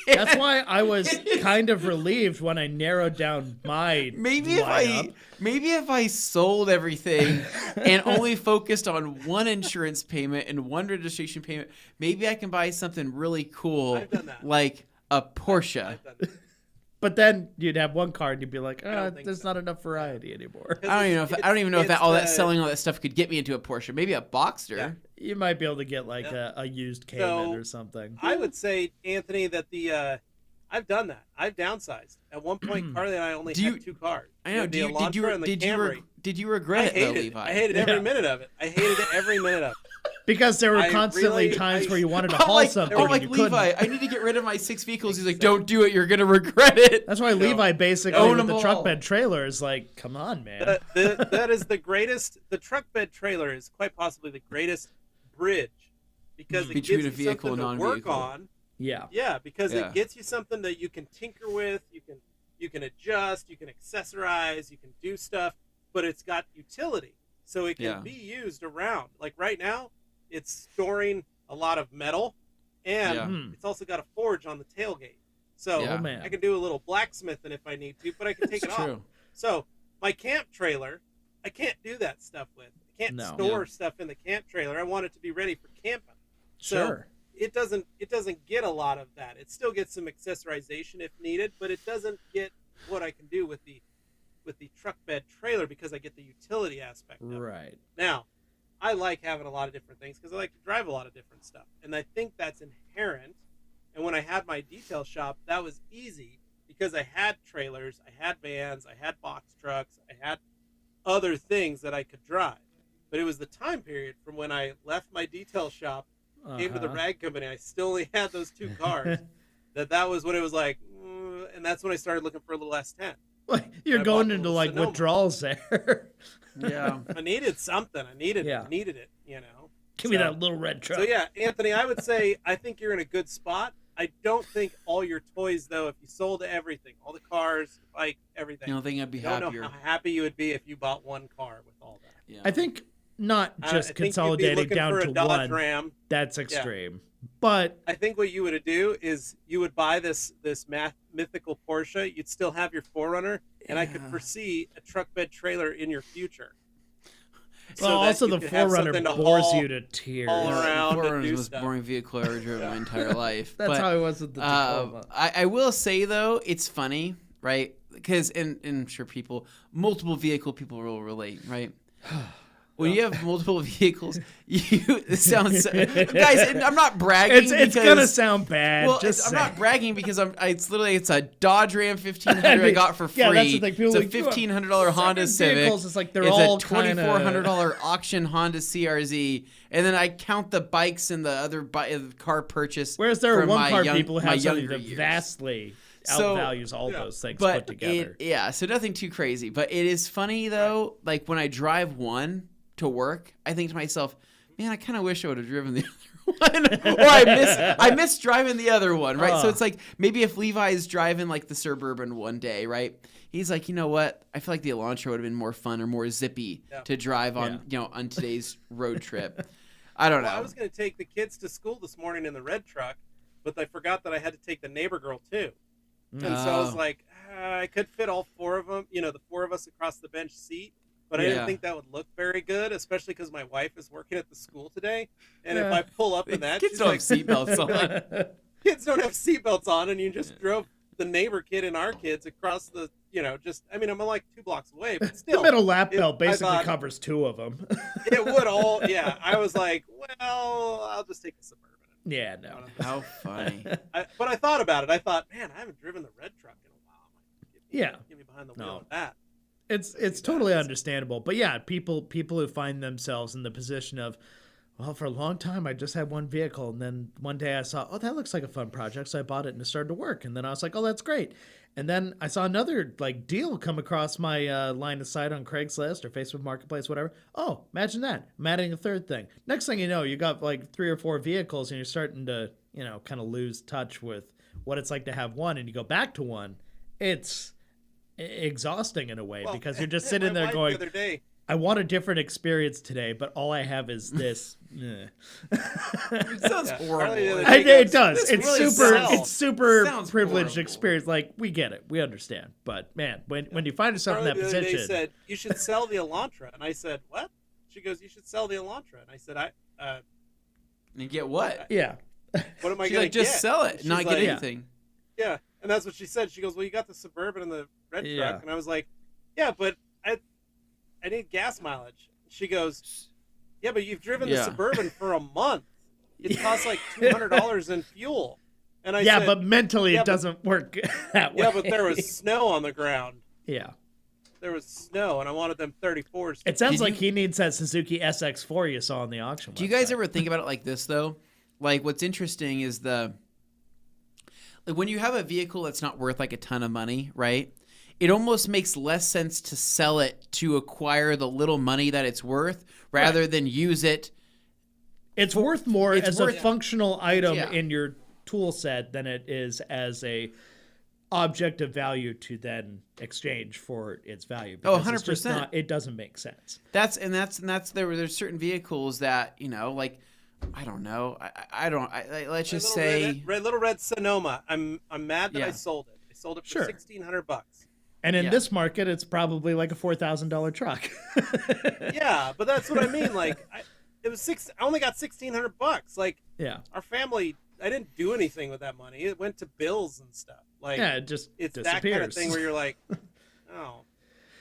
That's why I was kind of relieved when I narrowed down my lineup. Maybe if I sold everything and only focused on one insurance payment and one registration payment, maybe I can buy something really cool. I've done that. Like a Porsche. I've done that. But then you'd have one car and you'd be like, there's not enough variety anymore. I don't even know if selling all that stuff could get me into a Porsche. Maybe a Boxster. Yeah. You might be able to get like a used Cayman or something. I would say, Anthony, that I've done that. I've downsized. At one point, Carly and I only had 2 cars. I know. Did you regret it though, Levi? I hated every minute of it. I hated it every minute of it. Because there were constantly times where you wanted to haul something. I'm like, Levi, I need to get rid of my 6 vehicles. He's like, don't do it. You're going to regret it. That's why Levi basically, with the truck bed trailer, is like, come on, man. That is the greatest. The truck bed trailer is quite possibly the greatest bridge because it gives you something to work on. Yeah. Yeah, because it gets you something that you can tinker with. You can adjust. You can accessorize. You can do stuff. But it's got utility. So it can be used around. Like right now, it's storing a lot of metal, and it's also got a forge on the tailgate. So I can do a little blacksmithing if I need to, but I can take it off. So my camp trailer, I can't do that stuff with. I can't store stuff in the camp trailer. I want it to be ready for camping. So it doesn't get a lot of that. It still gets some accessorization if needed, but it doesn't get what I can do with the truck bed trailer because I get the utility aspect of it. Right. Now, I like having a lot of different things because I like to drive a lot of different stuff. And I think that's inherent. And when I had my detail shop, that was easy because I had trailers, I had vans, I had box trucks, I had other things that I could drive. But it was the time period from when I left my detail shop, came to the rag company, I still only had those 2 cars, that was when it was like, and that's when I started looking for a little S10. You're going into like Sonoma withdrawals there. Yeah. I needed something. I needed it, Give me that little red truck. So yeah, Anthony, I would say I think you're in a good spot. I don't think all your toys though, if you sold everything, all the cars, the bike, everything. You don't think I'd be happier? I don't know how happy you would be if you bought one car with all that. Yeah. I think not just consolidating down to one. Ram. That's extreme. But I think what you would do is you would buy this mythical Porsche. You'd still have your 4Runner, and I could foresee a truck bed trailer in your future. Well, also the 4Runner bores you to tears. All around the 4Runner is the most boring vehicle I ever driven in my entire life. That's how it was with the Tacoma. I will say though, it's funny, right? Because and I'm sure multiple vehicle people will relate, right? When you have multiple vehicles, it sounds guys. I'm not bragging. It's gonna sound bad. Well, I'm not bragging because it's a Dodge Ram 1500 I got for free. That's the thing. It's a $1,500 Honda Civic. It's like they're it's all a $2,400 auction Honda CRZ, and then I count the bikes and the other car purchase. Whereas there are one car people who have something that vastly outvalues all those things put together. So nothing too crazy. But it is funny though. Like when I drive one to work, I think to myself, man, I kind of wish I would have driven the other one. Or I miss driving the other one, right? So it's like maybe if Levi is driving like the Suburban one day, right? He's like, you know what? I feel like the Elantra would have been more fun or more zippy to drive on, on today's road trip. I don't know. I was going to take the kids to school this morning in the red truck, but I forgot that I had to take the neighbor girl too. And so I was like, I could fit all 4 of them, the 4 of us across the bench seat, but I didn't think that would look very good, especially because my wife is working at the school today. And if I pull up in that, kids don't have seatbelts on. Kids don't have seatbelts on, and you just drove the neighbor kid and our kids across the, I'm like 2 blocks away, but still. The middle lap belt basically covers 2 of them. It would all, I was like, well, I'll just take the Suburban. Yeah, no. How funny. But I thought about it. I thought, man, I haven't driven the red truck in a while. Get me behind the wheel with that. It's totally understandable. But yeah, people who find themselves in the position of, well, for a long time, I just had one vehicle. And then one day I saw, that looks like a fun project. So I bought it and it started to work. And then I was like, that's great. And then I saw another deal come across my line of sight on Craigslist or Facebook Marketplace, whatever. Oh, imagine that. I'm adding a third thing. Next thing you know, you got 3 or 4 vehicles and you're starting to, kind of lose touch with what it's like to have one. And you go back to one. It's exhausting in a way because you're just sitting there going, the other day, I want a different experience today, but all I have is this. It sounds horrible. It does. It's really super sounds privileged horrible. experience. Like, we get it. We understand. But man, when you find yourself in that position. They said, you should sell the Elantra. And I said, what? She goes, you should sell the Elantra. And I said, you get what? Yeah. What am I She's going like, to get? just sell it, not get anything. Yeah. And that's what she said. She goes, well, you got the Suburban and the red truck. And I was like, yeah, but I need gas mileage. She goes, yeah, but you've driven the Suburban for a month. It costs like $200 in fuel. And I said, but mentally it doesn't work that way. Yeah, but there was snow on the ground. Yeah. There was snow, and I wanted them 34s. It sounds like he needs that Suzuki SX4 you saw on the auction. Do you guys ever think about it like this, though? Like, what's interesting is when you have a vehicle that's not worth a ton of money, right? It almost makes less sense to sell it to acquire the little money that it's worth rather than use it. It's worth more as a functional item in your tool set than it is as a object of value to then exchange for its value. 100%. It doesn't make sense. There's certain vehicles that, I don't know. Let's just say little red Sonoma. I'm mad that I sold it. I sold it for $1,600. And in this market, it's probably like a $4,000 truck. Yeah, but that's what I mean. I only got $1,600. Our family, I didn't do anything with that money. It went to bills and stuff. It just it's disappears. that kind of thing where you're like, oh.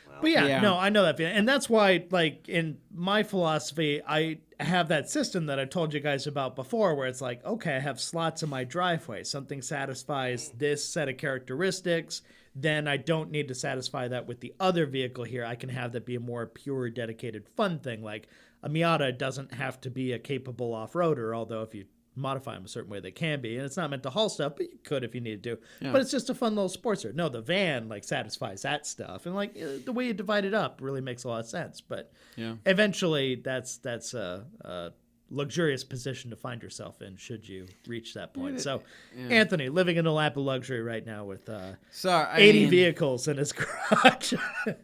Well. But no, I know that feeling. And that's why, in my philosophy, I have that system that I told you guys about before where it's like, okay, I have slots in my driveway. Something satisfies this set of characteristics. Then I don't need to satisfy that with the other vehicle here. I can have that be a more pure, dedicated, fun thing. Like a Miata doesn't have to be a capable off-roader, although if you modify them a certain way, they can be. And it's not meant to haul stuff, but you could if you needed to. Yeah. But it's just a fun little sportster. No, the van satisfies that stuff. And the way you divide it up really makes a lot of sense. But eventually that's a luxurious position to find yourself in should you reach that point. So Anthony, living in a lap of luxury right now with 80 vehicles in his garage.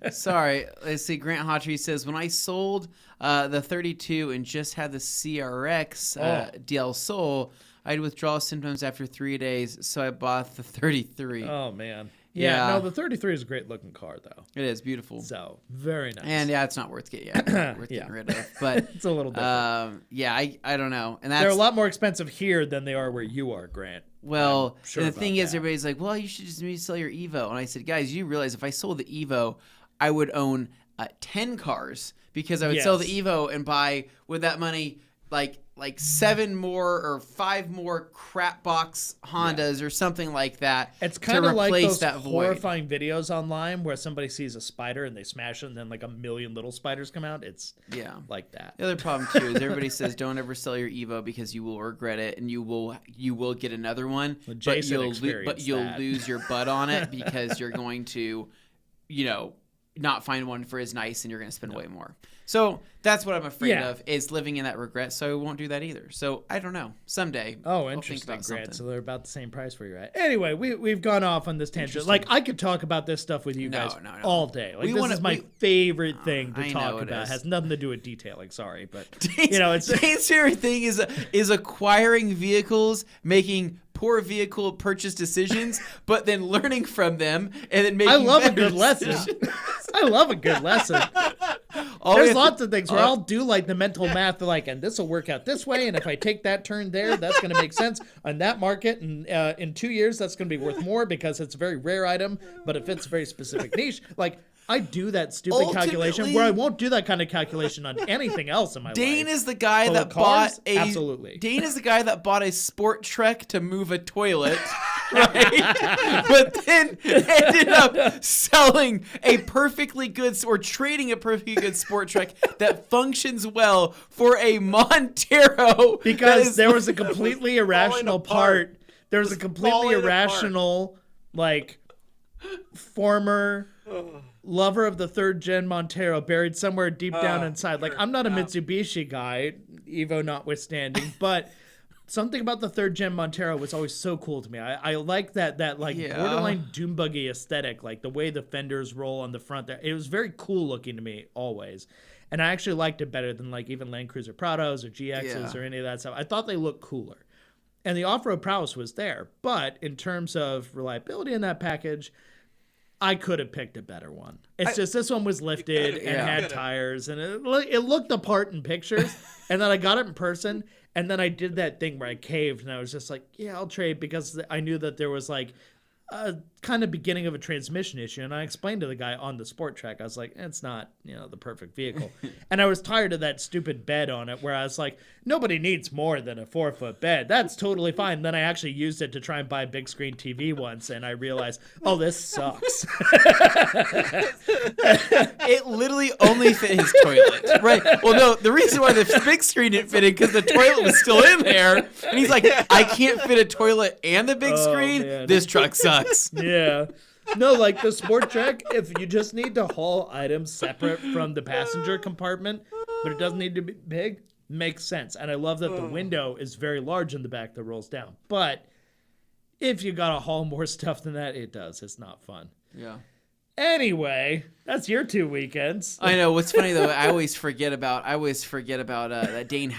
Sorry. Let's see. Grant Hawtrey says, when I sold the 32 and just had the CRX DL Soul, I had withdrawal symptoms after 3 days, so I bought the 33. Oh, man. Yeah, no, the 33 is a great looking car, though. It is beautiful. So, very nice. And it's not worth getting rid of. But it's a little different. I don't know. And they're a lot more expensive here than they are where you are, Grant. Well, and the thing is, everybody's like, well, you should just maybe sell your Evo. And I said, guys, you realize if I sold the Evo, I would own 10 cars because I would sell the Evo and buy with that money like 7 more or 5 more crap box Hondas or something like that. It's kind of like those horrifying videos online where somebody sees a spider and they smash it and then a million little spiders come out. It's like that. The other problem too is everybody says don't ever sell your Evo because you will regret it and you will get another one, but you'll lose your butt on it because you're going to, not find one for as nice and you're going to spend way more. So that's what I'm afraid of is living in that regret. So I won't do that either. So I don't know. Someday. Oh, interesting, Grant. So they're about the same price where you're at. Anyway, we've gone off on this tangent. I could talk about this stuff with you guys all day. This is my favorite thing to talk about. It has nothing to do with detailing. Sorry, but Dane's favorite thing is acquiring vehicles, making poor vehicle purchase decisions, but then learning from them and then making I love a better good lesson. I love a good lesson. There's lots of things where I'll do like the mental math, like, and this will work out this way, and if I take that turn there, that's going to make sense on that market, and in 2 years, that's going to be worth more because it's a very rare item, but it fits a very specific niche. Like, I do that stupid calculation where I won't do that kind of calculation on anything else in my life. Dane is the guy that bought a Dane is the guy that bought a Sport Trek to move a toilet, right? But then ended up selling a perfectly good or trading a perfectly good Sport Trek that functions well for a Montero because there was a completely irrational part. There was a completely irrational like former lover of the third gen Montero buried somewhere deep down inside. Like, I'm not a Mitsubishi guy, Evo notwithstanding, but something about the third gen Montero was always so cool to me. I like that borderline doom buggy aesthetic, like the way the fenders roll on the front there. It was very cool looking to me always. And I actually liked it better than like even Land Cruiser Prados or GXs or any of that stuff. I thought they looked cooler. And the off-road prowess was there. But in terms of reliability in that package, I could have picked a better one. It's just this one was lifted and had tires, and it looked the part in pictures. And then I got it in person, and then I did that thing where I caved, and I was just like, yeah, I'll trade, because I knew that there was like a kind of beginning of a transmission issue. And I explained to the guy on the Sport Track, I was like, it's not, the perfect vehicle. And I was tired of that stupid bed on it where I was like, nobody needs more than a 4-foot bed. That's totally fine. Then I actually used it to try and buy a big screen TV once, and I realized, oh, this sucks. It literally only fit his toilet. Right. Well, no, the reason why the big screen didn't fit in because the toilet was still in there. And he's like, I can't fit a toilet and the big screen. Man. This truck sucks. Yeah. No, like the Sport Trek, if you just need to haul items separate from the passenger compartment, but it doesn't need to be big, makes sense. And I love that the window is very large in the back that rolls down. But if you got to haul more stuff than that, it does. It's not fun. Yeah. Anyway, that's your 2 weekends. I know. What's funny though, I always forget about that Dane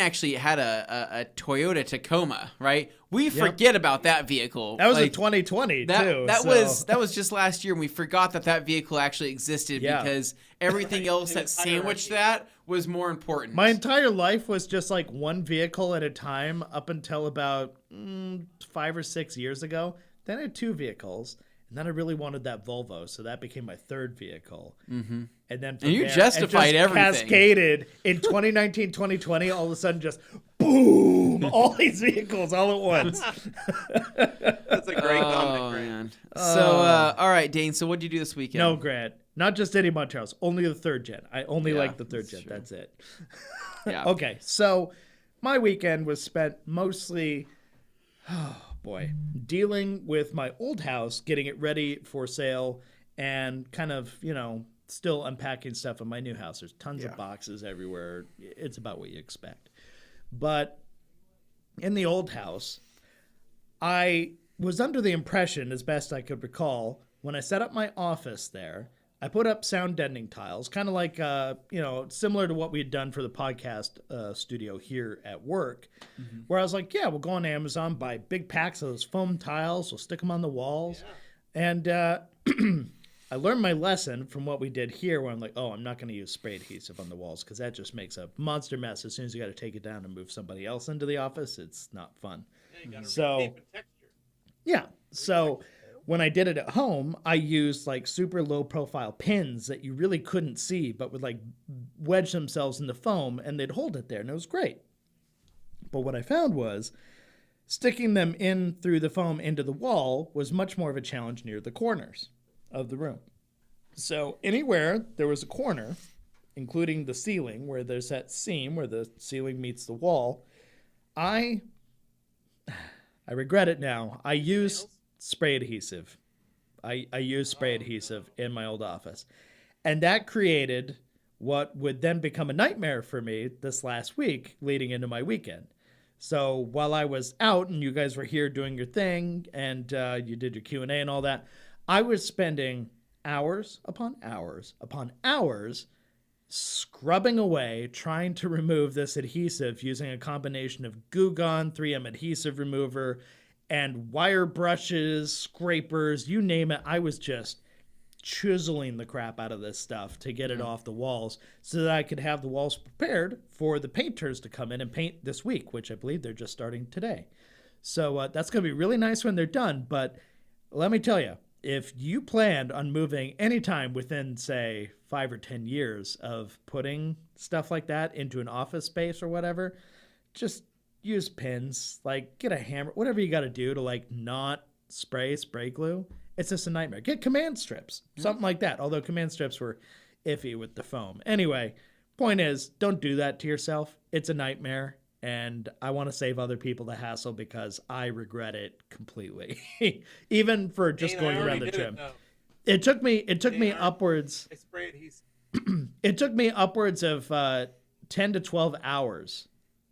actually had a Toyota Tacoma, right? We forget about that vehicle. That was a 2020 too. That was just last year, and we forgot that vehicle actually existed because everything else that sandwiched that was more important. My entire life was just like one vehicle at a time up until about 5 or 6 years ago. Then I had 2 vehicles. And then I really wanted that Volvo, so that became my 3rd vehicle. Mm-hmm. And then you justified everything. Cascaded in 2019, 2020. All of a sudden, just boom! All these vehicles all at once. That's a great comic, man. So, all right, Dane. So, what did you do this weekend? No, Grant. Not just any Monteros. Only the 3rd gen. I only like the 3rd gen. True. That's it. Yeah. Okay, so my weekend was spent mostly. Dealing with my old house, getting it ready for sale, and kind of, still unpacking stuff in my new house. There's tons of boxes everywhere. It's about what you expect. But in the old house, I was under the impression, as best I could recall, when I set up my office there, I put up sound deadening tiles, kind of like, similar to what we had done for the podcast studio here at work, where I was like, we'll go on Amazon, buy big packs of those foam tiles, we'll stick them on the walls. Yeah. And I learned my lesson from what we did here, where I'm like, I'm not going to use spray adhesive on the walls because that just makes a monster mess. As soon as you got to take it down and move somebody else into the office, it's not fun. Yeah, you got to retape a texture. Yeah, so when I did it at home, I used like super low profile pins that you really couldn't see, but would like wedge themselves in the foam and they'd hold it there, and it was great. But what I found was sticking them in through the foam into the wall was much more of a challenge near the corners of the room. So anywhere there was a corner, including the ceiling where there's that seam where the ceiling meets the wall, I regret it now. I used spray adhesive. I used spray adhesive in my old office. And that created what would then become a nightmare for me this last week leading into my weekend. So while I was out and you guys were here doing your thing and you did your Q&A and all that, I was spending hours upon hours upon hours scrubbing away, trying to remove this adhesive using a combination of Goo Gone, 3M adhesive remover, and wire brushes, scrapers, you name it. I was just chiseling the crap out of this stuff to get it off the walls so that I could have the walls prepared for the painters to come in and paint this week, which I believe they're just starting today. So that's going to be really nice when they're done. But let me tell you, if you planned on moving anytime within, say, 5 or 10 years of putting stuff like that into an office space or whatever, just use pins, like get a hammer, whatever you got to do to like not spray glue. It's just a nightmare. Get command strips, something like that. Although command strips were iffy with the foam. Anyway, point is, don't do that to yourself. It's a nightmare, and I want to save other people the hassle because I regret it completely. Even for just Dane, going around the trim. It took me upwards. I spray adhesive. It took me upwards of 10 to 12 hours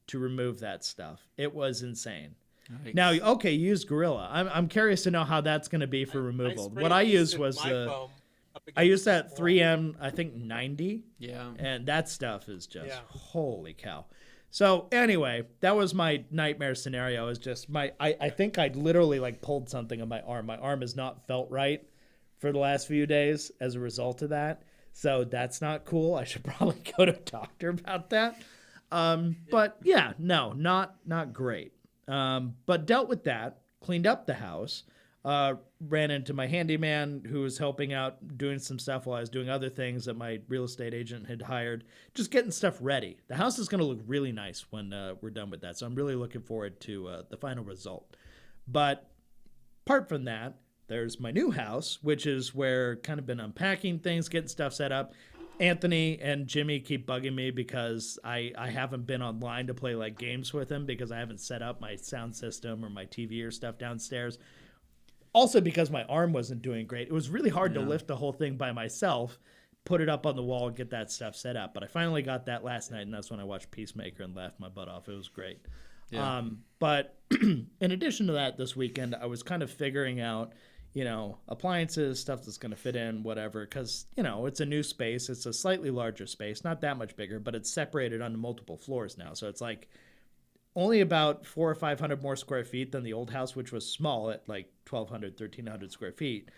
to remove that stuff. It was insane. Nice. Now, okay, use Gorilla. I'm curious to know how that's going to be for removal. What I used was I used that 3M, I think 90. Yeah. And that stuff is just holy cow. So anyway, that was my nightmare scenario. Is just I think I'd literally like pulled something on my arm. My arm has not felt right for the last few days as a result of that. So that's not cool. I should probably go to a doctor about that. But yeah, no, not great. But dealt with that, cleaned up the house, ran into my handyman who was helping out doing some stuff while I was doing other things that my real estate agent had hired, just getting stuff ready. The house is going to look really nice when we're done with that. So I'm really looking forward to the final result. But apart from that, there's my new house, which is where kind of been unpacking things, getting stuff set up. Anthony and Jimmy keep bugging me because I haven't been online to play like games with them because I haven't set up my sound system or my TV or stuff downstairs. Also because my arm wasn't doing great. It was really hard to lift the whole thing by myself, put it up on the wall, and get that stuff set up. But I finally got that last night, and that's when I watched Peacemaker and laughed my butt off. It was great. Yeah. But in addition to that, this weekend, I was kind of figuring out, appliances, stuff that's going to fit in, whatever, because, it's a new space. It's a slightly larger space, not that much bigger, but it's separated onto multiple floors now. So it's like only about 400 or 500 more square feet than the old house, which was small at like 1,200, 1,300 square feet.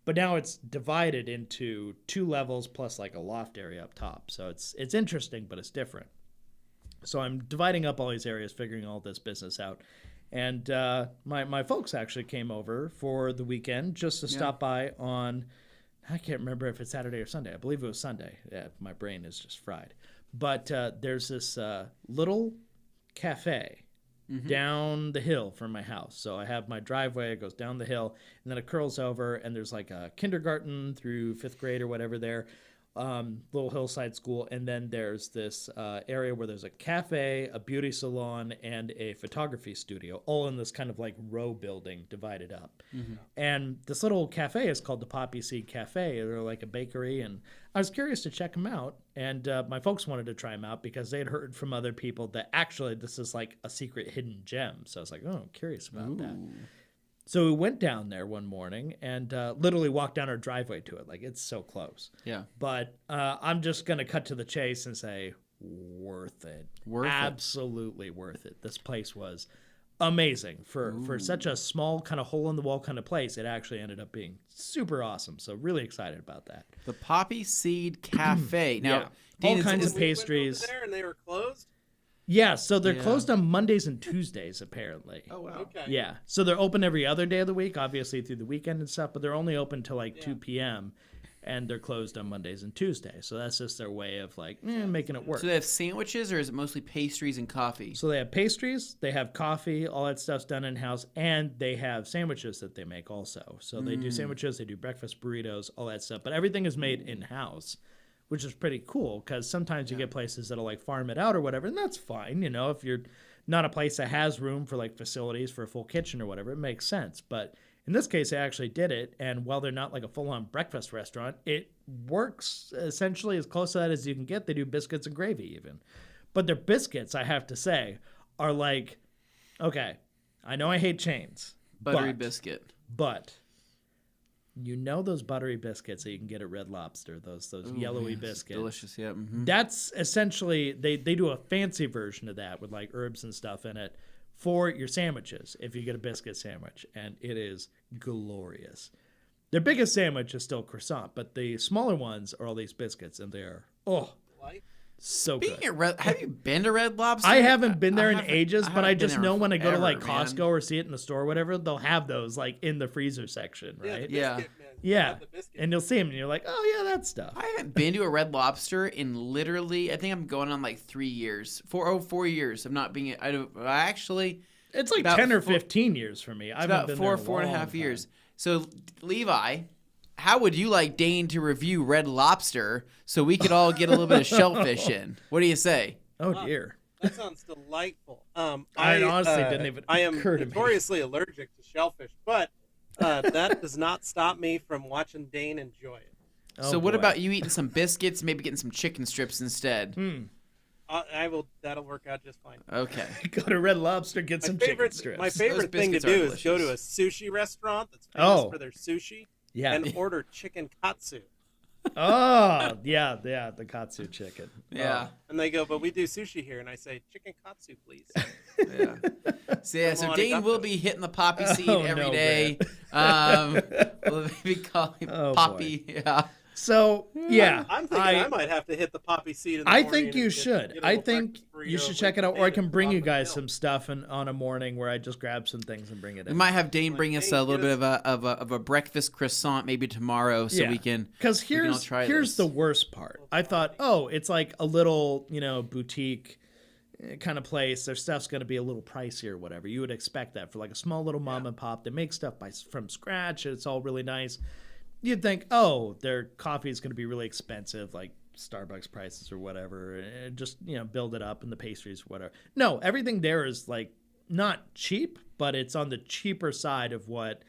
But now it's divided into 2 levels plus like a loft area up top. So it's interesting, but it's different. So I'm dividing up all these areas, figuring all this business out. And my folks actually came over for the weekend just to stop by on, I can't remember if it's Saturday or Sunday. I believe it was Sunday. Yeah, my brain is just fried. But there's this little cafe down the hill from my house. So I have my driveway, it goes down the hill, and then it curls over, and there's like a kindergarten through 5th grade or whatever there. Little hillside school, and then there's this area where there's a cafe, a beauty salon, and a photography studio, all in this kind of like row building divided up. And this little cafe is called the Poppy Seed Cafe. They're like a bakery, and I was curious to check them out, and my folks wanted to try them out because they had heard from other people that actually this is like a secret hidden gem. So I was like, oh, I'm curious about that. So we went down there one morning and literally walked down our driveway to it. Like, it's so close. Yeah. But I'm just going to cut to the chase and say, worth it. Absolutely worth it. This place was amazing. For such a small kind of hole-in-the-wall kind of place, it actually ended up being super awesome. So really excited about that. The Poppy Seed Cafe. Now, Dane, all kinds of pastries. We went over there and they were closed? Yeah, so they're closed on Mondays and Tuesdays, apparently. Oh, wow. Okay. Yeah, so they're open every other day of the week, obviously through the weekend and stuff, but they're only open till like 2 p.m., and they're closed on Mondays and Tuesdays. So that's just their way of like making it work. So they have sandwiches, or is it mostly pastries and coffee? So they have pastries, they have coffee, all that stuff's done in-house, and they have sandwiches that they make also. So they do sandwiches, they do breakfast burritos, all that stuff, but everything is made in-house, which is pretty cool because sometimes you get places that'll like farm it out or whatever, and that's fine, if you're not a place that has room for like facilities for a full kitchen or whatever, it makes sense. But in this case, they actually did it, and while they're not like a full-on breakfast restaurant, it works essentially as close to that as you can get. They do biscuits and gravy even. But their biscuits, I have to say, are like, okay, I know I hate chains. Buttery biscuit. But those buttery biscuits that you can get at Red Lobster, those yellowy biscuits. Delicious, yeah. That's essentially, they do a fancy version of that with like herbs and stuff in it for your sandwiches if you get a biscuit sandwich, and it is glorious. Their biggest sandwich is still croissant, but the smaller ones are all these biscuits, and they're so good. Have you been to Red Lobster? I haven't been there in ages, but I haven't just been there know when I go to like forever, Costco man. or see it in the store or whatever, they'll have those like in the freezer section, right? Yeah. Yeah. The biscuit. And you'll see them and you're like, oh yeah, that stuff. I haven't been to a Red Lobster in literally, I think I'm going on like 3 years. 4 years of not being. Actually, It's like about 10 or four- 15 years for me. I've about been four there and a long half time. years. So Levi, how would you like Dane to review Red Lobster so we could all get a little bit of shellfish in? What do you say? Oh dear. That sounds delightful. I honestly didn't even I am occur to me. notoriously allergic to shellfish, but that does not stop me from watching Dane enjoy it. Oh, So what boy. about you eating some biscuits, maybe getting some chicken strips instead? I will. That'll work out just fine. Okay. Go to Red Lobster, get some chicken strips. My favorite thing to biscuits do are is go to a delicious. sushi restaurant that's famous for their sushi Yeah. and order chicken katsu. Oh, yeah, the katsu chicken. Yeah. And they go, but we do sushi here. And I say, chicken katsu, please. Yeah. So Come on, I Dane got will those. be hitting the poppy seed Oh, every no, day. We'll be calling Oh, poppy. Yeah. So, yeah. I'm thinking I might have to hit the poppy seed in the I morning think you and should. get a I little think breakfast you burrito should with check it out, or I can potatoes bring you and guys milk. some stuff on a morning where I just grab some things and bring it We in. might have Dane bring Like, us Dane, a little get bit of a breakfast croissant maybe tomorrow so we can. Because we can all here's try here's this. the worst part. I thought, oh, it's like a little boutique kind of place. Their stuff's going to be a little pricey or whatever. You would expect that for like a small little mom and pop. They make stuff from scratch. And it's all really nice. You'd think, oh, their coffee is going to be really expensive, like Starbucks prices or whatever, and just build it up, and the pastries or whatever. No, everything there is like not cheap, but it's on the cheaper side of what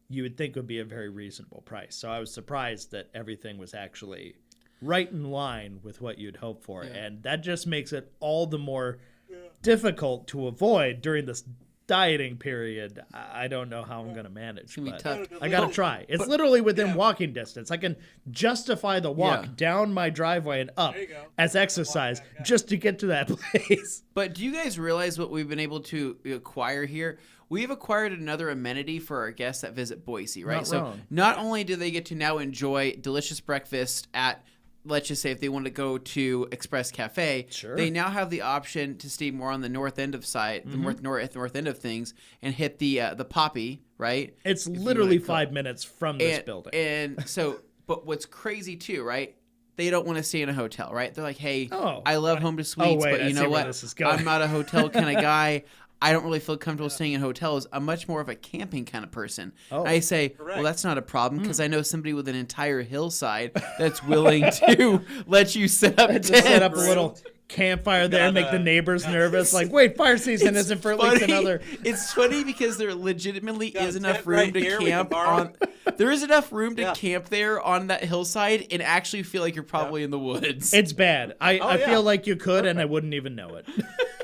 you would think would be a very reasonable price. So I was surprised that everything was actually right in line with what you'd hope for, and that just makes it all the more difficult to avoid during this dieting period. I don't know how I'm going to manage, gonna be but tough. I got to try. It's literally within walking distance. I can justify the walk down my driveway and up There you go. as exercise just to get to that place. But do you guys realize what we've been able to acquire here? We've acquired another amenity for our guests that visit Boise, right? Not So wrong. not only do they get to now enjoy delicious breakfast at, let's just say if they want to go to Express Cafe, Sure. they now have the option to stay more on the north end of site, the north end of things, and hit the Poppy, right? It's If you literally wanna go. 5 minutes from this building. And so, but what's crazy too, right? They don't want to stay in a hotel, right? They're like, hey, Oh, I love Home to Suites, wait, but I you see know where what? this is going. I'm not a hotel kind of guy. I don't really feel comfortable staying in hotels. I'm much more of a camping kind of person. Oh. I say, Correct. well, that's not a problem because I know somebody with an entire hillside that's willing to let you set up Just set up a tents. little campfire there, gotta- make the neighbors nervous. Like, wait, fire season isn't for at least funny. another. It's funny because there legitimately Got a is enough tent room right to here we can camp borrow. on. There is enough room to Yeah. camp there on that hillside and actually feel like you're probably in the woods. It's bad. I yeah. feel like you could, and I wouldn't even know it.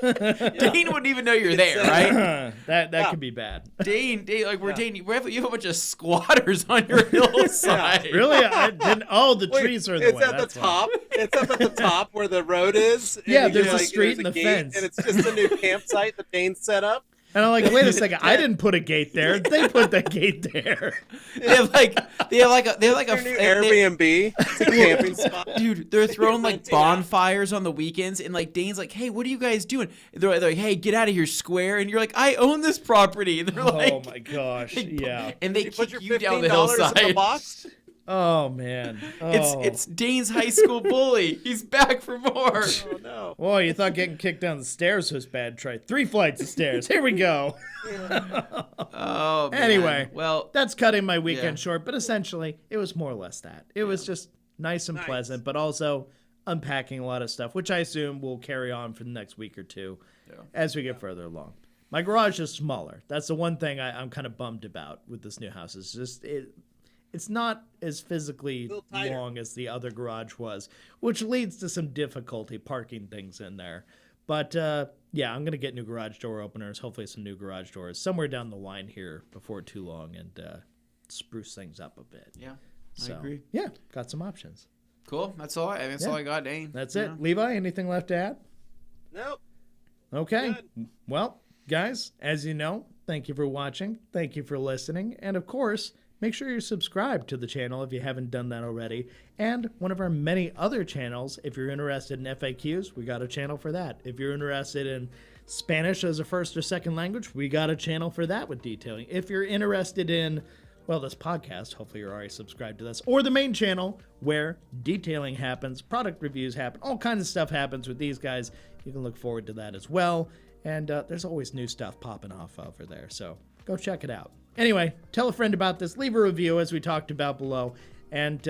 Dane wouldn't even know you're there, right? that could be bad. Dane, like we're Dane. You have a bunch of squatters on your hillside. Really? I didn't. Oh, the Wait, trees are in the it's way. at That's the why. top. It's up at the top where the road is. and Yeah, you there's can, a like, street there's and the gate, fence. and it's just a new campsite that Dane set up. And I'm like, wait a second. I didn't put a gate there. They put the gate there. They have like a Your new Airbnb. It's a camping spot. Dude, they're throwing like renting out. bonfires on the weekends, and like Dane's like, "Hey, what are you guys doing?" They're like, "Hey, get out of here, square!" And you're like, "I own this property." And they're like, Oh my gosh. Yeah. and they You put kick your you down the $15 in the hillside. box. Oh man. Oh. It's Dane's high school bully. He's back for more. Oh no. Boy, you thought getting kicked down the stairs was bad. Try 3 flights of stairs. Here we go. Oh, man. Anyway, well, that's cutting my weekend Yeah. short, but essentially, it was more or less that. It was just nice and Nice. pleasant, but also unpacking a lot of stuff, which I assume will carry on for the next week or two as we get further along. My garage is smaller. That's the one thing I'm kind of bummed about with this new house. It's just it's not as physically little tighter. long as the other garage was, which leads to some difficulty parking things in there. But yeah, I'm going to get new garage door openers, hopefully some new garage doors somewhere down the line here before too long, and spruce things up a bit. yeah, So, I agree. yeah, got some options. Cool. That's all. That's all I got, Dane. That's Yeah. it. Levi, anything left to add? Nope. Okay. Good. Well, Guys, as you know, thank you for watching. Thank you for listening. And of course, make sure you're subscribed to the channel if you haven't done that already. And one of our many other channels, if you're interested in FAQs, we got a channel for that. If you're interested in Spanish as a first or second language, we got a channel for that with detailing. If you're interested in, well, this podcast, hopefully you're already subscribed to this, or the main channel where detailing happens, product reviews happen, all kinds of stuff happens with these guys, you can look forward to that as well. And there's always new stuff popping off over there, so go check it out. Anyway, tell a friend about this, leave a review as we talked about below, and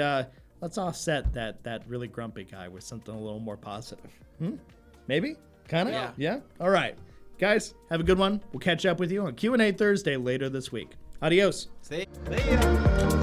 let's offset that really grumpy guy with something a little more positive. Maybe? Kind of? Yeah? All right. Guys, have a good one. We'll catch up with you on Q&A Thursday later this week. Adios. See See ya.